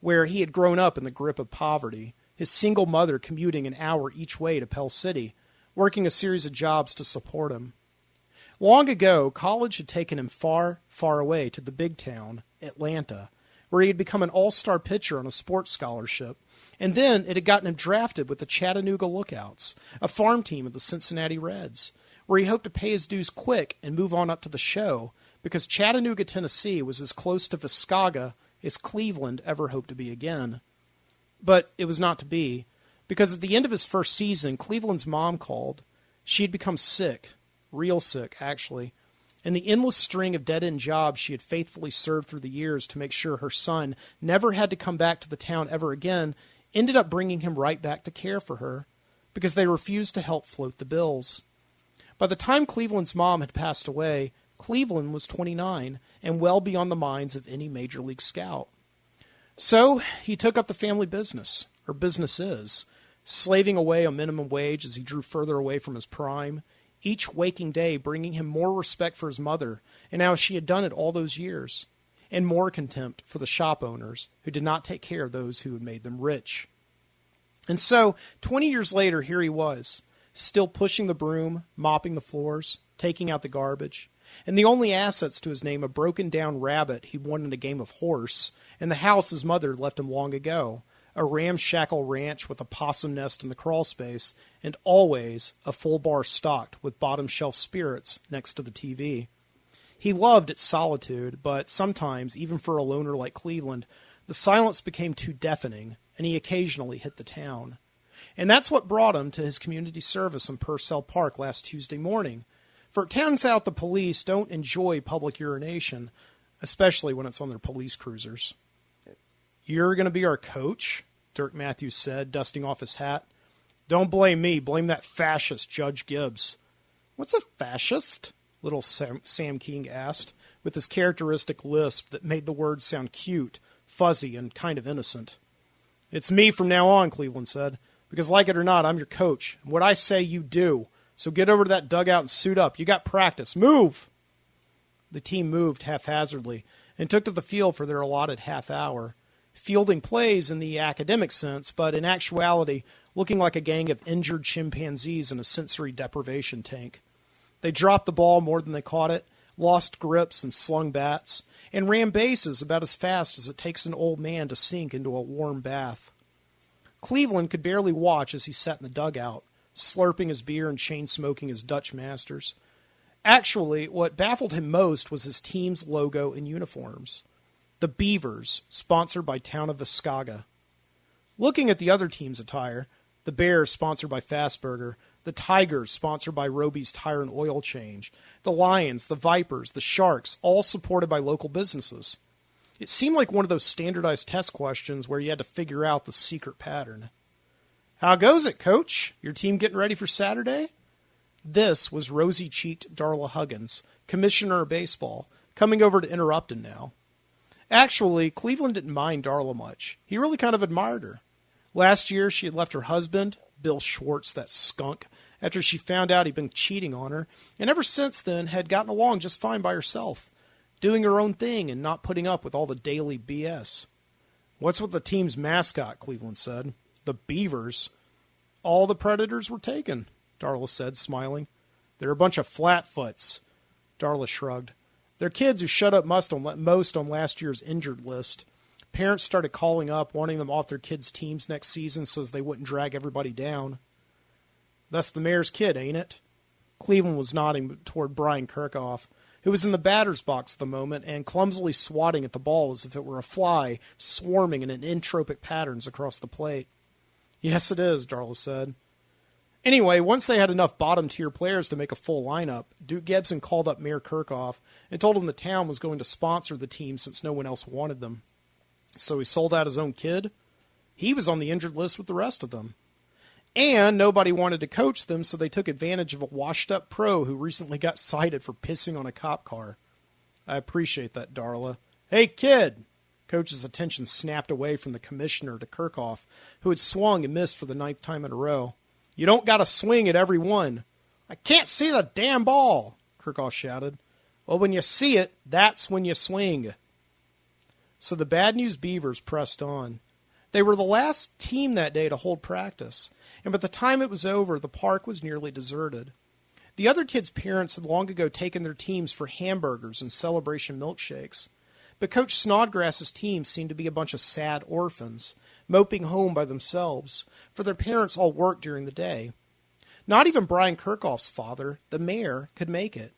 Speaker 1: where he had grown up in the grip of poverty, his single mother commuting an hour each way to Pell City, working a series of jobs to support him. Long ago, college had taken him far, far away to the big town, Atlanta, where he had become an all-star pitcher on a sports scholarship, and then it had gotten him drafted with the Chattanooga Lookouts, a farm team of the Cincinnati Reds, where he hoped to pay his dues quick and move on up to the show, because Chattanooga, Tennessee was as close to Viscauga as Cleveland ever hoped to be again. But it was not to be, because at the end of his first season, Cleveland's mom called. She had become sick, real sick, actually, and the endless string of dead-end jobs she had faithfully served through the years to make sure her son never had to come back to the town ever again ended up bringing him right back to care for her, because they refused to help float the bills. By the time Cleveland's mom had passed away, Cleveland was 29 and well beyond the minds of any major league scout. So he took up the family business, or businesses, slaving away on minimum wage as he drew further away from his prime, each waking day bringing him more respect for his mother and how she had done it all those years, and more contempt for the shop owners who did not take care of those who had made them rich. And so, 20 years later, here he was, still pushing the broom, mopping the floors, taking out the garbage, and the only assets to his name a broken-down rabbit he won in a game of horse, and the house his mother left him long ago, a ramshackle ranch with a possum nest in the crawl space, and always a full bar stocked with bottom-shelf spirits next to the TV. He loved its solitude, but sometimes, even for a loner like Cleveland, the silence became too deafening, and he occasionally hit the town. And that's what brought him to his community service in Purcell Park last Tuesday morning. For it turns out the police don't enjoy public urination, especially when it's on their police cruisers. You're going to be our coach, Dirk Matthews said, dusting off his hat. Don't blame me. Blame that fascist, Judge Gibbs. What's a fascist? Little Sam King asked, with his characteristic lisp that made the words sound cute, fuzzy, and kind of innocent. It's me from now on, Cleveland said, because like it or not, I'm your coach. And what I say, you do. So get over to that dugout and suit up. You got practice. Move! The team moved haphazardly and took to the field for their allotted half hour, fielding plays in the academic sense, but in actuality, looking like a gang of injured chimpanzees in a sensory deprivation tank. They dropped the ball more than they caught it, lost grips and slung bats, and ran bases about as fast as it takes an old man to sink into a warm bath. Cleveland could barely watch as he sat in the dugout, slurping his beer and chain-smoking his Dutch masters. Actually, what baffled him most was his team's logo and uniforms. The Beavers, sponsored by Town of Viscauga. Looking at the other team's attire, the Bears, sponsored by Fastburger, the Tigers, sponsored by Roby's Tire and Oil Change, the Lions, the Vipers, the Sharks, all supported by local businesses. It seemed like one of those standardized test questions where you had to figure out the secret pattern. How goes it, Coach? Your team getting ready for Saturday? This was rosy-cheeked Darla Huggins, commissioner of baseball, coming over to interrupt him now. Actually, Cleveland didn't mind Darla much. He really kind of admired her. Last year, she had left her husband, Bill Schwartz, that skunk, after she found out he'd been cheating on her, and ever since then had gotten along just fine by herself, doing her own thing and not putting up with all the daily BS. What's with the team's mascot, Cleveland said. The Beavers. All the predators were taken, Darla said, smiling. They're a bunch of flatfoots. Darla shrugged. They're kids who shut up most on last year's injured list. Parents started calling up, wanting them off their kids' teams next season so as they wouldn't drag everybody down. That's the mayor's kid, ain't it? Cleveland was nodding toward Brian Kirchhoff, who was in the batter's box at the moment and clumsily swatting at the ball as if it were a fly swarming in entropic patterns across the plate. Yes, it is, Darla said. Anyway, once they had enough bottom-tier players to make a full lineup, Duke Gibson called up Mayor Kirchhoff and told him the town was going to sponsor the team since no one else wanted them. So he sold out his own kid? He was on the injured list with the rest of them. And nobody wanted to coach them, so they took advantage of a washed-up pro who recently got cited for pissing on a cop car. I appreciate that, Darla. Hey, kid! Coach's attention snapped away from the commissioner to Kirchhoff, who had swung and missed for the 9th time in a row. You don't got to swing at every one. I can't see the damn ball, Kirchhoff shouted. Well, when you see it, that's when you swing. So the Bad News Beavers pressed on. They were the last team that day to hold practice, and by the time it was over, the park was nearly deserted. The other kids' parents had long ago taken their teams for hamburgers and celebration milkshakes, but Coach Snodgrass's team seemed to be a bunch of sad orphans, moping home by themselves, for their parents all worked during the day. Not even Brian Kirchhoff's father, the mayor, could make it,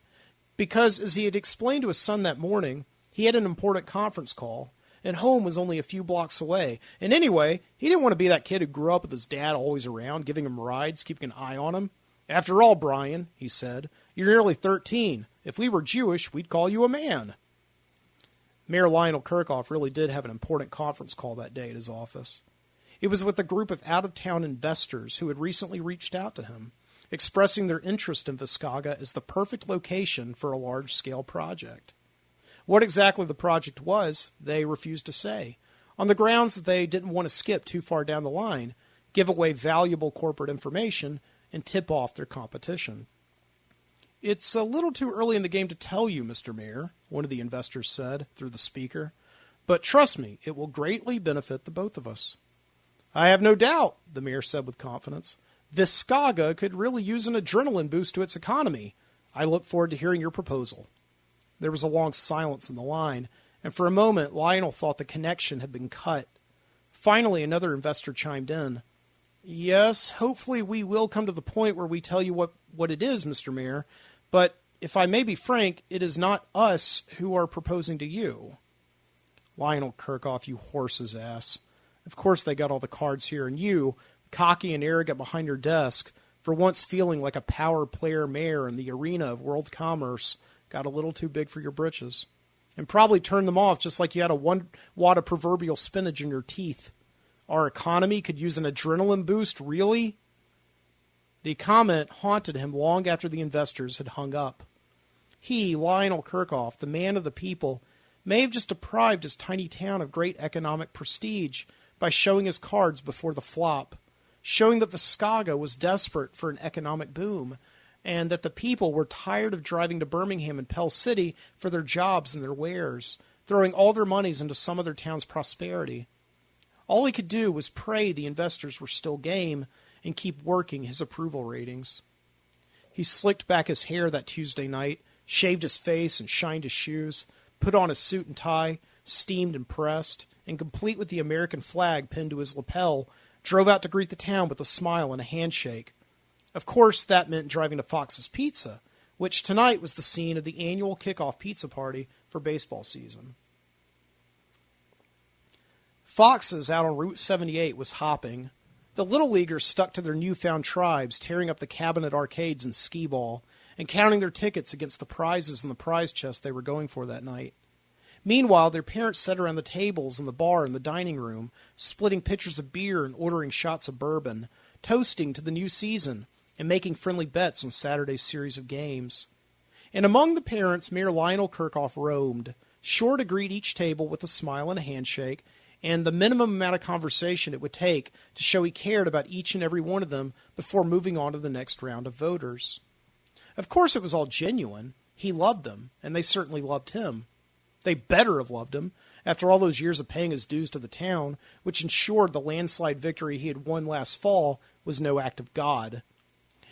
Speaker 1: because, as he had explained to his son that morning, he had an important conference call, and home was only a few blocks away. And anyway, he didn't want to be that kid who grew up with his dad always around, giving him rides, keeping an eye on him. After all, Brian, he said, you're nearly 13. If we were Jewish, we'd call you a man. Mayor Lionel Kirchhoff really did have an important conference call that day at his office. It was with a group of out-of-town investors who had recently reached out to him, expressing their interest in Viscauga as the perfect location for a large-scale project. What exactly the project was, they refused to say, on the grounds that they didn't want to skip too far down the line, give away valuable corporate information, and tip off their competition. It's a little too early in the game to tell you, Mr. Mayor, one of the investors said through the speaker, but trust me, it will greatly benefit the both of us. I have no doubt, the mayor said with confidence. Viscauga could really use an adrenaline boost to its economy. I look forward to hearing your proposal. There was a long silence in the line, and for a moment Lionel thought the connection had been cut. Finally, another investor chimed in. Yes, hopefully we will come to the point where we tell you what it is, Mr. Mayor, but if I may be frank, it is not us who are proposing to you. Lionel Kirchhoff, you horse's ass. Of course they got all the cards here, and you, cocky and arrogant behind your desk, for once feeling like a power player mayor in the arena of world commerce, got a little too big for your britches. and probably turn them off just like you had a 1 wad of proverbial spinach in your teeth. Our economy could use an adrenaline boost, really? The comment haunted him long after the investors had hung up. He, Lionel Kirchhoff, the man of the people, may have just deprived his tiny town of great economic prestige by showing his cards before the flop, showing that Viscauga was desperate for an economic boom, and that the people were tired of driving to Birmingham and Pell City for their jobs and their wares, throwing all their monies into some other town's prosperity. All he could do was pray the investors were still game and keep working his approval ratings. He slicked back his hair that Tuesday night, shaved his face and shined his shoes, put on his suit and tie, steamed and pressed, and complete with the American flag pinned to his lapel, drove out to greet the town with a smile and a handshake. Of course, that meant driving to Fox's Pizza, which tonight was the scene of the annual kickoff pizza party for baseball season. Fox's out on Route 78 was hopping. The Little Leaguers stuck to their newfound tribes, tearing up the cabinet arcades and skee-ball, and counting their tickets against the prizes in the prize chest they were going for that night. Meanwhile, their parents sat around the tables in the bar and the dining room, splitting pitchers of beer and ordering shots of bourbon, toasting to the new season, and making friendly bets on Saturday's series of games. And among the parents, Mayor Lionel Kirchhoff roamed, sure to greet each table with a smile and a handshake, and the minimum amount of conversation it would take to show he cared about each and every one of them before moving on to the next round of voters. Of course it was all genuine. He loved them, and they certainly loved him. They better have loved him, after all those years of paying his dues to the town, which ensured the landslide victory he had won last fall was no act of God.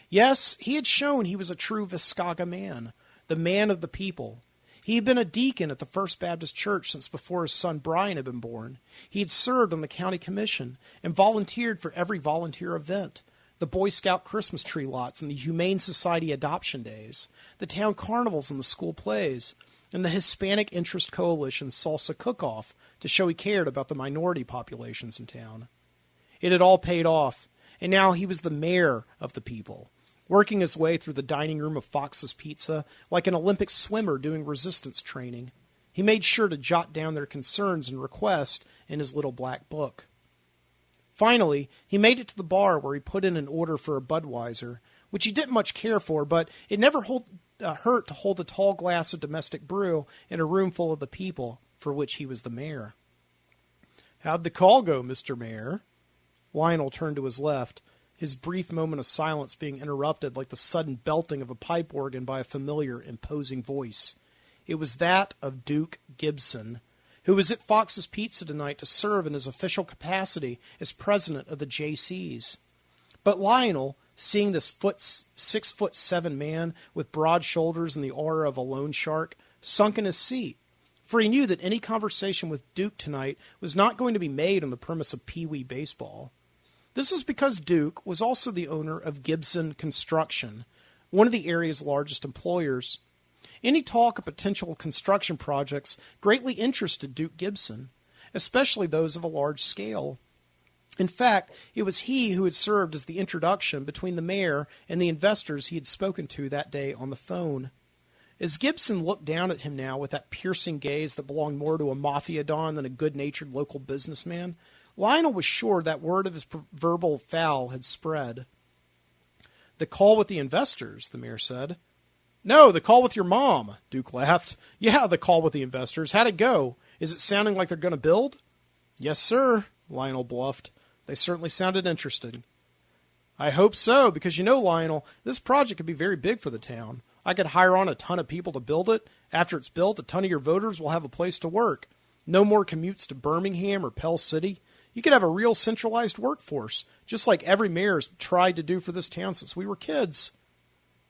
Speaker 1: Yes, he had shown he was a true Viscauga man, the man of the people. He had been a deacon at the First Baptist Church since before his son Brian had been born. He had served on the county commission and volunteered for every volunteer event, the Boy Scout Christmas tree lots and the Humane Society adoption days, the town carnivals and the school plays, and the Hispanic Interest Coalition's salsa cook-off to show he cared about the minority populations in town. It had all paid off, and now he was the mayor of the people, working his way through the dining room of Fox's Pizza like an Olympic swimmer doing resistance training. He made sure to jot down their concerns and requests in his little black book. Finally, he made it to the bar where he put in an order for a Budweiser, which he didn't much care for, but it never hurt to hold a tall glass of domestic brew in a room full of the people for which he was the mayor. "How'd the call go, Mr. Mayor?" Lionel turned to his left, his brief moment of silence being interrupted like the sudden belting of a pipe organ by a familiar, imposing voice. It was that of Duke Gibson, who was at Fox's Pizza tonight to serve in his official capacity as president of the JCs. But Lionel, seeing this 6'7" man with broad shoulders and the aura of a loan shark, sunk in his seat, for he knew that any conversation with Duke tonight was not going to be made on the premise of Pee-wee baseball. This was because Duke was also the owner of Gibson Construction, one of the area's largest employers. Any talk of potential construction projects greatly interested Duke Gibson, especially those of a large scale. In fact, it was he who had served as the introduction between the mayor and the investors he had spoken to that day on the phone. As Gibson looked down at him now with that piercing gaze that belonged more to a mafia don than a good-natured local businessman, Lionel was sure that word of his verbal foul had spread. "The call with the investors," the mayor said. "No, the call with your mom," Duke laughed. "Yeah, the call with the investors. How'd it go? Is it sounding like they're going to build?" "Yes, sir," Lionel bluffed. "They certainly sounded interested." "I hope so, because you know, Lionel, this project could be very big for the town. I could hire on a ton of people to build it. After it's built, a ton of your voters will have a place to work. No more commutes to Birmingham or Pell City. You could have a real centralized workforce, just like every mayor's tried to do for this town since we were kids."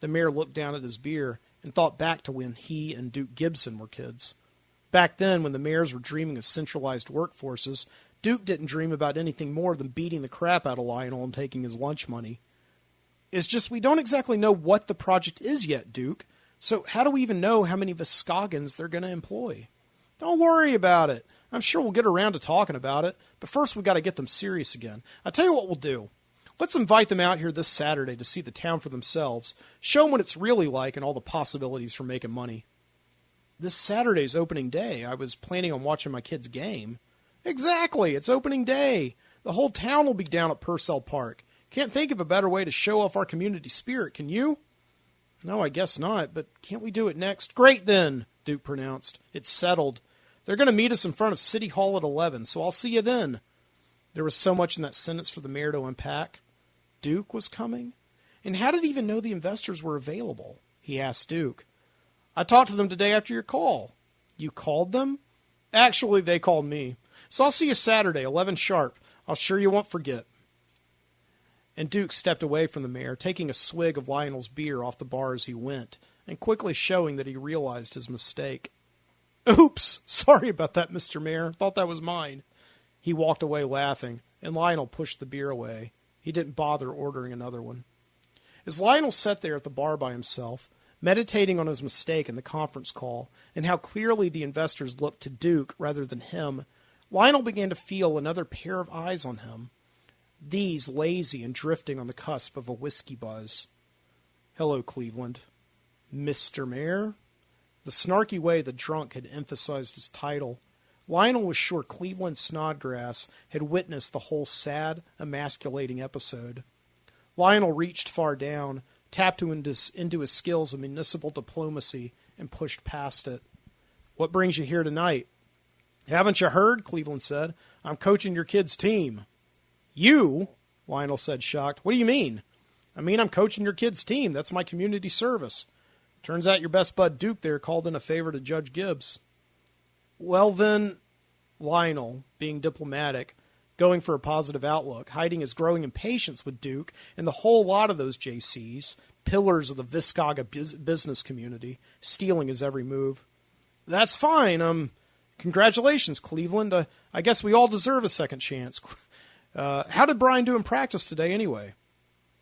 Speaker 1: The mayor looked down at his beer and thought back to when he and Duke Gibson were kids. Back then, when the mayors were dreaming of centralized workforces, Duke didn't dream about anything more than beating the crap out of Lionel and taking his lunch money. "It's just we don't exactly know what the project is yet, Duke. So how do we even know how many Viscaugans they're going to employ?" "Don't worry about it. I'm sure we'll get around to talking about it. But first we've got to get them serious again. I'll tell you what we'll do. Let's invite them out here this Saturday to see the town for themselves. Show them what it's really like and all the possibilities for making money." This Saturday's opening day. I was planning on watching my kids' game. Exactly, it's opening day. The whole town will be down at Purcell Park. Can't think of a better way to show off our community spirit, can you? No, I guess not, but can't we do it next? Great then, Duke pronounced. It's settled. They're going to meet us in front of City Hall at 11, so I'll see you then. There was so much in that sentence for the mayor to unpack. Duke was coming? And how did he even know the investors were available? He asked Duke. I talked to them today after your call. You called them? Actually, they called me. So I'll see you Saturday, 11 sharp. I'll sure you won't forget. And Duke stepped away from the mayor, taking a swig of Lionel's beer off the bar as he went, and quickly showing that he realized his mistake. Oops! Sorry about that, Mr. Mayor. Thought that was mine. He walked away laughing, and Lionel pushed the beer away. He didn't bother ordering another one. As Lionel sat there at the bar by himself, meditating on his mistake in the conference call, and how clearly the investors looked to Duke rather than him, Lionel began to feel another pair of eyes on him. These lazy and drifting on the cusp of a whiskey buzz. Hello, Cleveland. Mr. Mayor? The snarky way the drunk had emphasized his title, Lionel was sure Cleveland Snodgrass had witnessed the whole sad, emasculating episode. Lionel reached far down, tapped into his skills of municipal diplomacy, and pushed past it. What brings you here tonight? Haven't you heard? Cleveland said. I'm coaching your kid's team. You? Lionel said, shocked. What do you mean? I mean, I'm coaching your kid's team. That's my community service. Turns out your best bud Duke there called in a favor to Judge Gibbs. Well then, Lionel, being diplomatic, going for a positive outlook, hiding his growing impatience with Duke and the whole lot of those JCs, pillars of the Viscauga business community, stealing his every move. That's fine. Congratulations, Cleveland. I guess we all deserve a second chance. How did Brian do in practice today, anyway?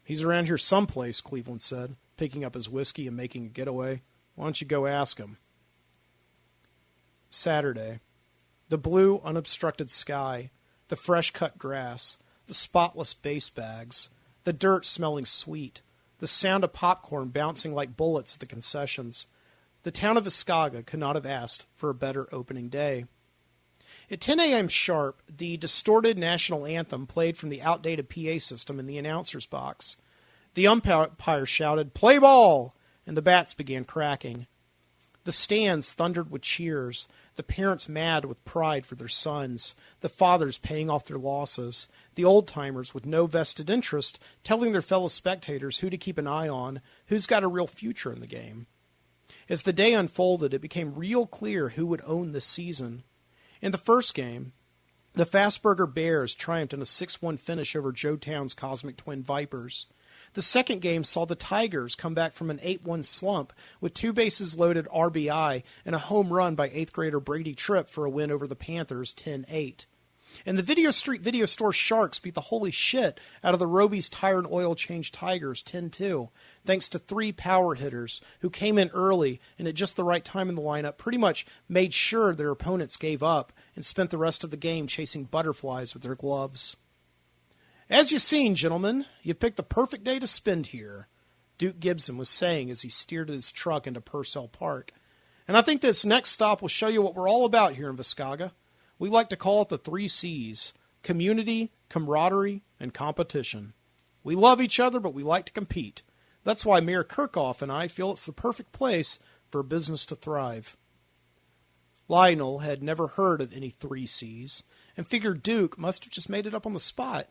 Speaker 1: He's around here someplace, Cleveland said, picking up his whiskey and making a getaway. Why don't you go ask him? Saturday. The blue, unobstructed sky, the fresh-cut grass, the spotless base bags, the dirt smelling sweet, the sound of popcorn bouncing like bullets at the concessions. The town of Viscauga could not have asked for a better opening day. At 10 a.m. sharp, the distorted national anthem played from the outdated PA system in the announcer's box. The umpire shouted, "Play ball!" and the bats began cracking. The stands thundered with cheers, the parents mad with pride for their sons, the fathers paying off their losses, the old-timers with no vested interest telling their fellow spectators who to keep an eye on, who's got a real future in the game. As the day unfolded, it became real clear who would own this season. In the first game, the Fastburger Bears triumphed in a 6-1 finish over Joetown's Cosmic Twin Vipers. The second game saw the Tigers come back from an 8-1 slump with 2 bases-loaded RBI and a home run by 8th grader Brady Tripp for a win over the Panthers 10-8. And the Video Street Video Store Sharks beat the holy shit out of the Roby's Tire and Oil Change Tigers 10-2, thanks to 3 power hitters who came in early and at just the right time in the lineup pretty much made sure their opponents gave up and spent the rest of the game chasing butterflies with their gloves. As you've seen, gentlemen, you've picked the perfect day to spend here, Duke Gibson was saying as he steered his truck into Purcell Park. And I think this next stop will show you what we're all about here in Viscauga. We like to call it the 3 C's: community, camaraderie, and competition. We love each other, but we like to compete. That's why Mayor Kirchhoff and I feel it's the perfect place for a business to thrive. Lionel had never heard of any 3 C's, and figured Duke must have just made it up on the spot.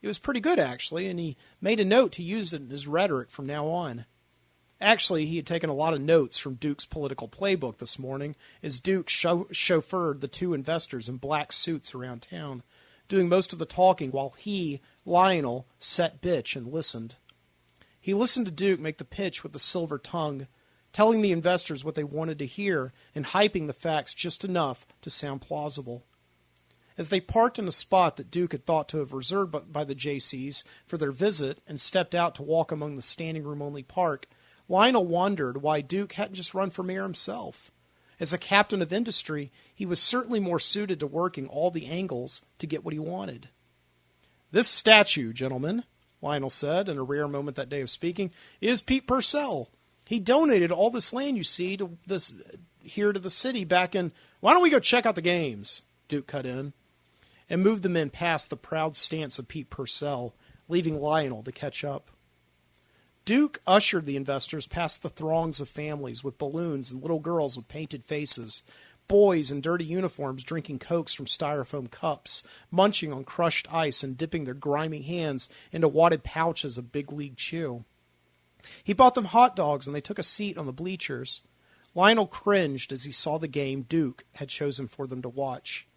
Speaker 1: It was pretty good, actually, and he made a note to use it in his rhetoric from now on. Actually, he had taken a lot of notes from Duke's political playbook this morning as Duke chauffeured the 2 investors in black suits around town, doing most of the talking while he, Lionel, sat bitch and listened. He listened to Duke make the pitch with the silver tongue, telling the investors what they wanted to hear and hyping the facts just enough to sound plausible. As they parked in a spot that Duke had thought to have reserved by the JCs for their visit and stepped out to walk among the standing room-only park, Lionel wondered why Duke hadn't just run for mayor himself. As a captain of industry, he was certainly more suited to working all the angles to get what he wanted. This statue, gentlemen, Lionel said in a rare moment that day of speaking, is Pete Purcell. He donated all this land you see to this. here to the city back in... Why don't we go check out the games? Duke cut in, and moved the men past the proud stance of Pete Purcell, leaving Lionel to catch up. Duke ushered the investors past the throngs of families with balloons and little girls with painted faces, boys in dirty uniforms drinking Cokes from styrofoam cups, munching on crushed ice and dipping their grimy hands into wadded pouches of Big League Chew. He bought them hot dogs and they took a seat on the bleachers. Lionel cringed as he saw the game Duke had chosen for them to watch.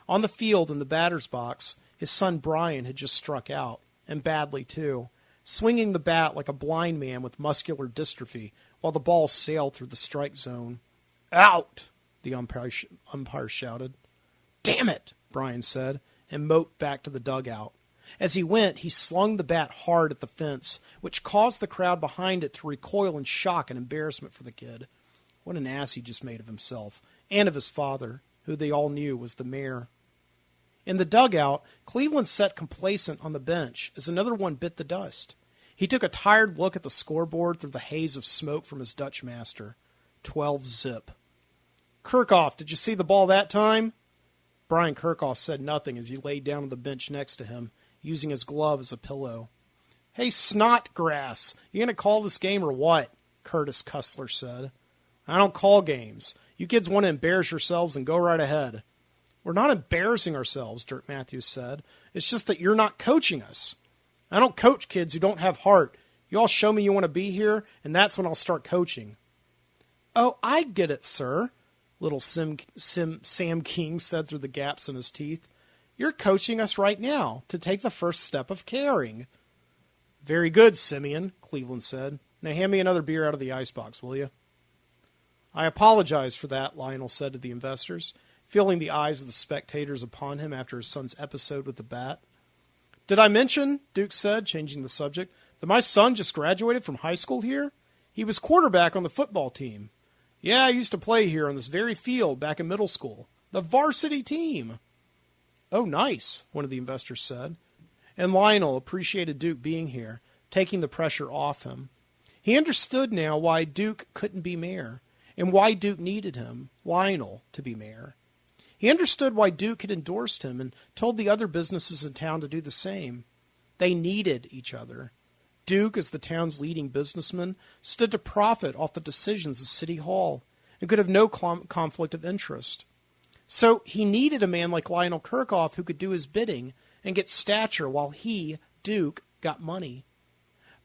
Speaker 1: On the field in the batter's box, his son Brian had just struck out, and badly too, swinging the bat like a blind man with muscular dystrophy while the ball sailed through the strike zone. "Out!" the umpire shouted. "Damn it!" Brian said, and moped back to the dugout. As he went, he slung the bat hard at the fence, which caused the crowd behind it to recoil in shock and embarrassment for the kid. What an ass he just made of himself, and of his father, who they all knew was the mayor. In the dugout, Cleveland sat complacent on the bench as another one bit the dust. He took a tired look at the scoreboard through the haze of smoke from his Dutch master. 12-zip. "Kirchhoff, did you see the ball that time?" Brian Kirchhoff said nothing as he laid down on the bench next to him, using his glove as a pillow. "Hey, Snotgrass, you going to call this game or what?" Curtis Cussler said. "I don't call games. You kids want to embarrass yourselves and go right ahead." "We're not embarrassing ourselves," Dirk Matthews said. "It's just that you're not coaching us. I don't coach kids who don't have heart. You all show me you want to be here, and that's when I'll start coaching." "Oh, I get it, sir," little Sam King said through the gaps in his teeth. "You're coaching us right now to take the first step of caring." "Very good, Simeon," Cleveland said. "Now hand me another beer out of the icebox, will you?" "I apologize for that," Lionel said to the investors, feeling the eyes of the spectators upon him after his son's episode with the bat. "Did I mention," Duke said, changing the subject, "that my son just graduated from high school here? He was quarterback on the football team. Yeah, I used to play here on this very field back in middle school. The varsity team." "Oh, nice," one of the investors said. And Lionel appreciated Duke being here, taking the pressure off him. He understood now why Duke couldn't be mayor, and why Duke needed him, Lionel, to be mayor. He understood why Duke had endorsed him and told the other businesses in town to do the same. They needed each other. Duke, as the town's leading businessman, stood to profit off the decisions of City Hall and could have no conflict of interest. So he needed a man like Lionel Kirchhoff who could do his bidding and get stature while he, Duke, got money.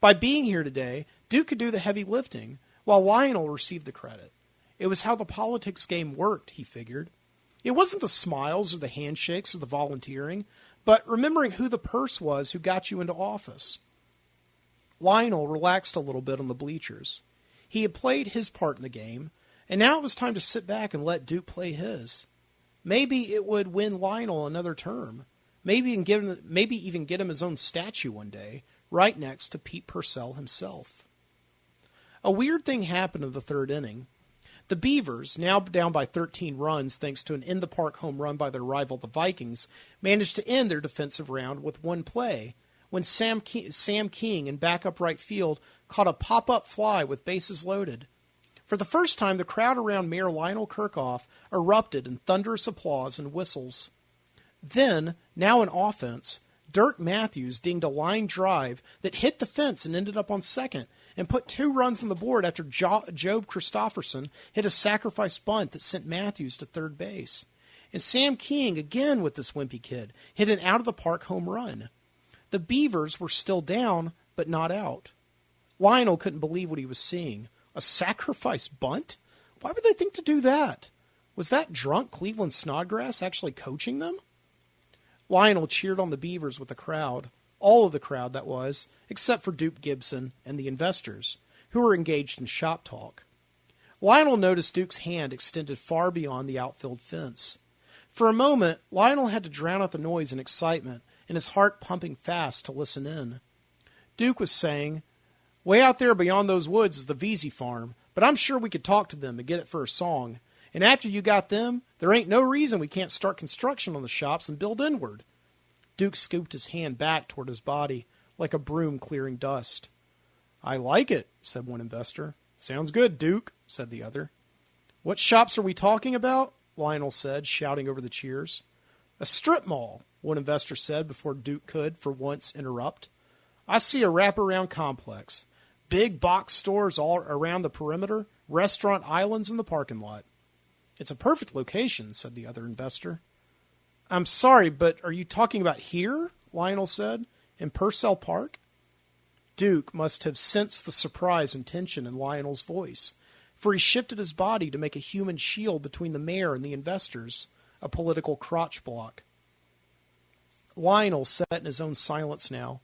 Speaker 1: By being here today, Duke could do the heavy lifting, while Lionel received the credit. It was how the politics game worked, he figured. It wasn't the smiles or the handshakes or the volunteering, but remembering who the purse was who got you into office. Lionel relaxed a little bit on the bleachers. He had played his part in the game, and now it was time to sit back and let Duke play his. Maybe it would win Lionel another term. Maybe even get him his own statue one day, right next to Pete Purcell himself. A weird thing happened in the third inning. The Beavers, now down by 13 runs thanks to an in-the-park home run by their rival the Vikings, managed to end their defensive round with one play, when Sam King in backup right field caught a pop-up fly with bases loaded. For the first time, the crowd around Mayor Lionel Kirchhoff erupted in thunderous applause and whistles. Then, now in offense, Dirk Matthews dinged a line drive that hit the fence and ended up on second, and put 2 runs on the board after Job Christofferson hit a sacrifice bunt that sent Matthews to third base. And Sam King, again with this wimpy kid, hit an out-of-the-park home run. The Beavers were still down, but not out. Lionel couldn't believe what he was seeing. A sacrifice bunt? Why would they think to do that? Was that drunk Cleveland Snodgrass actually coaching them? Lionel cheered on the Beavers with the crowd. All of the crowd, that was, except for Duke Gibson and the investors, who were engaged in shop talk. Lionel noticed Duke's hand extended far beyond the outfield fence. For a moment, Lionel had to drown out the noise and excitement, and his heart pumping fast to listen in. Duke was saying, "Way out there beyond those woods is the Vesey farm, but I'm sure we could talk to them and get it for a song. And after you got them, there ain't no reason we can't start construction on the shops and build inward." Duke scooped his hand back toward his body, like a broom clearing dust. "I like it," said one investor. "Sounds good, Duke," said the other. What shops are we talking about? Lionel said, shouting over the cheers. A strip mall, one investor said before Duke could, for once, interrupt. I see a wraparound complex. Big box stores all around the perimeter, restaurant islands in the parking lot. It's a perfect location, said the other investor. I'm sorry, but are you talking about here? Lionel said. In Purcell Park? Duke must have sensed the surprise and tension in Lionel's voice, for he shifted his body to make a human shield between the mayor and the investors, a political crotch block. Lionel sat in his own silence now.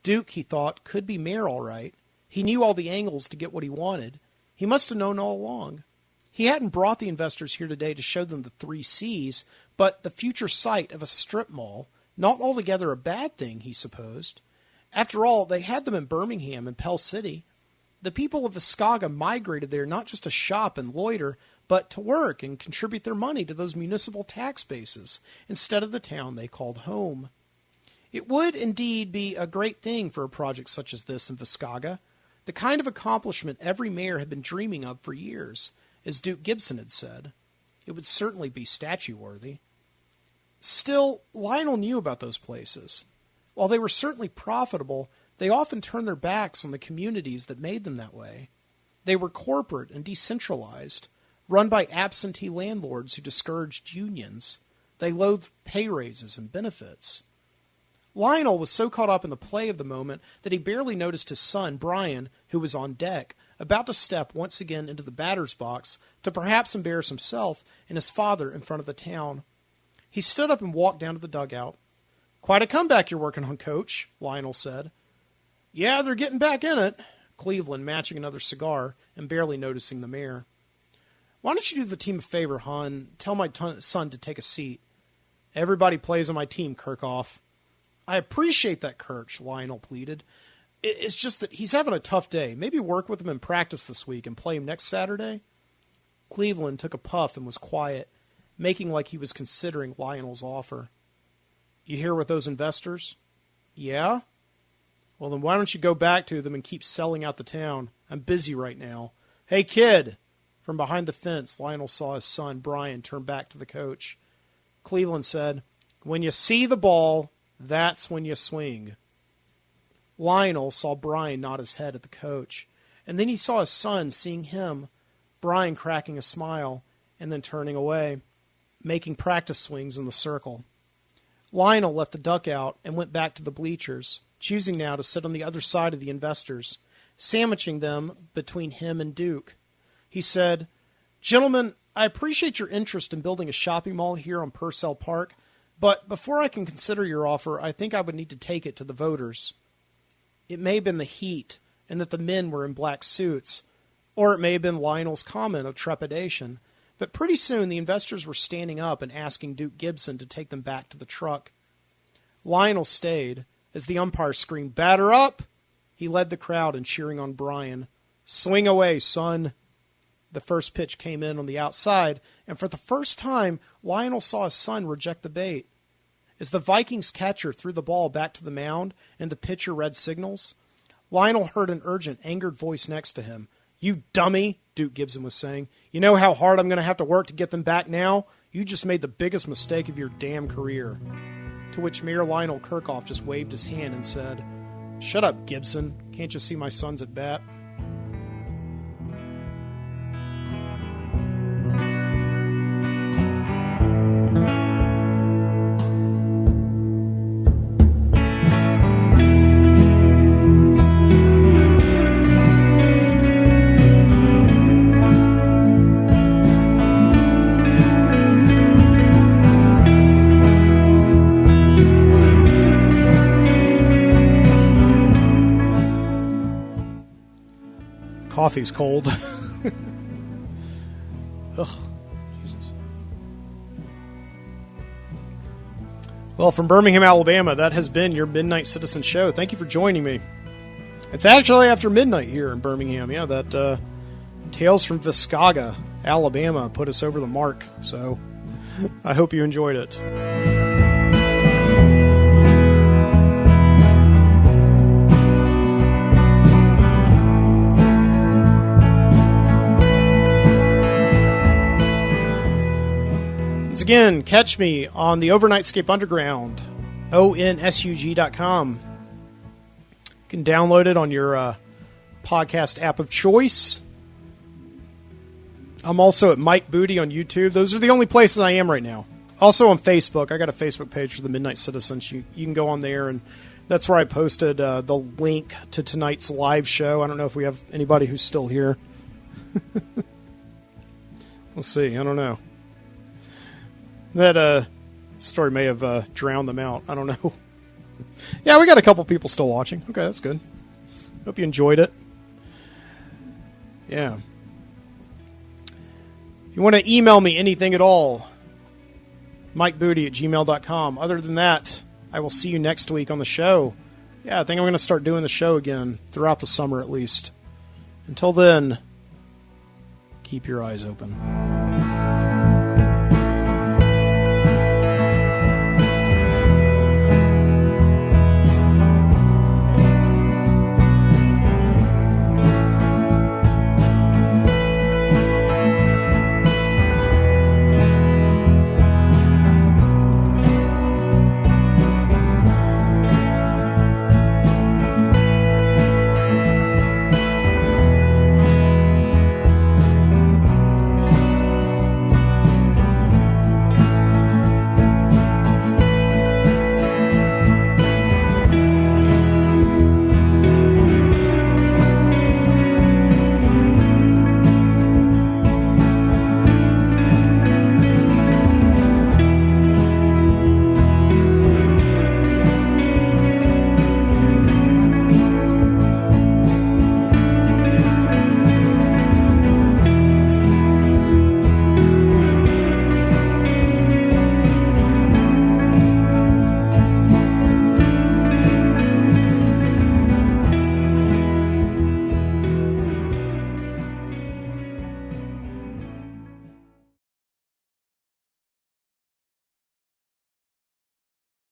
Speaker 1: Duke, he thought, could be mayor all right. He knew all the angles to get what he wanted. He must have known all along. He hadn't brought the investors here today to show them the 3 C's, but the future site of a strip mall, not altogether a bad thing, he supposed. After all, they had them in Birmingham and Pell City. The people of Viscauga migrated there not just to shop and loiter, but to work and contribute their money to those municipal tax bases instead of the town they called home. It would indeed be a great thing for a project such as this in Viscauga, the kind of accomplishment every mayor had been dreaming of for years, as Duke Gibson had said. It would certainly be statue-worthy. Still, Lionel knew about those places. While they were certainly profitable, they often turned their backs on the communities that made them that way. They were corporate and decentralized, run by absentee landlords who discouraged unions. They loathed pay raises and benefits. Lionel was so caught up in the play of the moment that he barely noticed his son, Brian, who was on deck, about to step once again into the batter's box to perhaps embarrass himself and his father in front of the town. He stood up and walked down to the dugout. Quite a comeback you're working on, Coach, Lionel said. Yeah, they're getting back in it, Cleveland matching another cigar and barely noticing the mayor. Why don't you do the team a favor, hon? Tell my son to take a seat. Everybody plays on my team, Kirchhoff. I appreciate that, Kirch, Lionel pleaded. It's just that he's having a tough day. Maybe work with him in practice this week and play him next Saturday? Cleveland took a puff and was quiet, making like he was considering Lionel's offer. You hear with those investors? Yeah? Well, then why don't you go back to them and keep selling out the town? I'm busy right now. Hey, kid! From behind the fence, Lionel saw his son, Brian, turn back to the coach. Cleveland said, When you see the ball, that's when you swing. Lionel saw Brian nod his head at the coach, and then he saw his son seeing him, Brian cracking a smile, and then turning away, making practice swings in the circle. Lionel left the dugout and went back to the bleachers, choosing now to sit on the other side of the investors, sandwiching them between him and Duke. He said, Gentlemen, I appreciate your interest in building a shopping mall here on Purcell Park, but before I can consider your offer, I think I would need to take it to the voters. It may have been the heat, and that the men were in black suits, or it may have been Lionel's comment of trepidation, but pretty soon the investors were standing up and asking Duke Gibson to take them back to the truck. Lionel stayed. As the umpire screamed, Batter up! He led the crowd in cheering on Brian. Swing away, son! The first pitch came in on the outside, and for the first time, Lionel saw his son reject the bait. As the Vikings catcher threw the ball back to the mound and the pitcher read signals, Lionel heard an urgent, angered voice next to him. You dummy, Duke Gibson was saying. You know how hard I'm going to have to work to get them back now? You just made the biggest mistake of your damn career. To which Mayor Lionel Kirchhoff just waved his hand and said, Shut up, Gibson. Can't you see my son's at bat? Coffee's cold. Ugh, Jesus. Well, from Birmingham, Alabama, that has been your Midnight Citizen Show. Thank you for joining me. It's actually after midnight here in Birmingham. Yeah, that Tales from Viscauga, Alabama, put us over the mark. So I hope you enjoyed it. again, catch me on the Overnightscape Underground, onsug.com. You can download it on your podcast app of choice. I'm also at Mike Booty on YouTube. Those are the only places I am right now. Also on Facebook. I got a Facebook page for the Midnight Citizens. You can go on there, and that's where I posted the link to tonight's live show. I don't know if we have anybody who's still here. Let's see. I don't know. That story may have drowned them out. I don't know. Yeah, we got a couple people still watching. Okay, that's good. Hope you enjoyed it. Yeah. If you want to email me anything at all, mikebooty@gmail.com. Other than that, I will see you next week on the show. Yeah, I think I'm going to start doing the show again throughout the summer at least. Until then, keep your eyes open.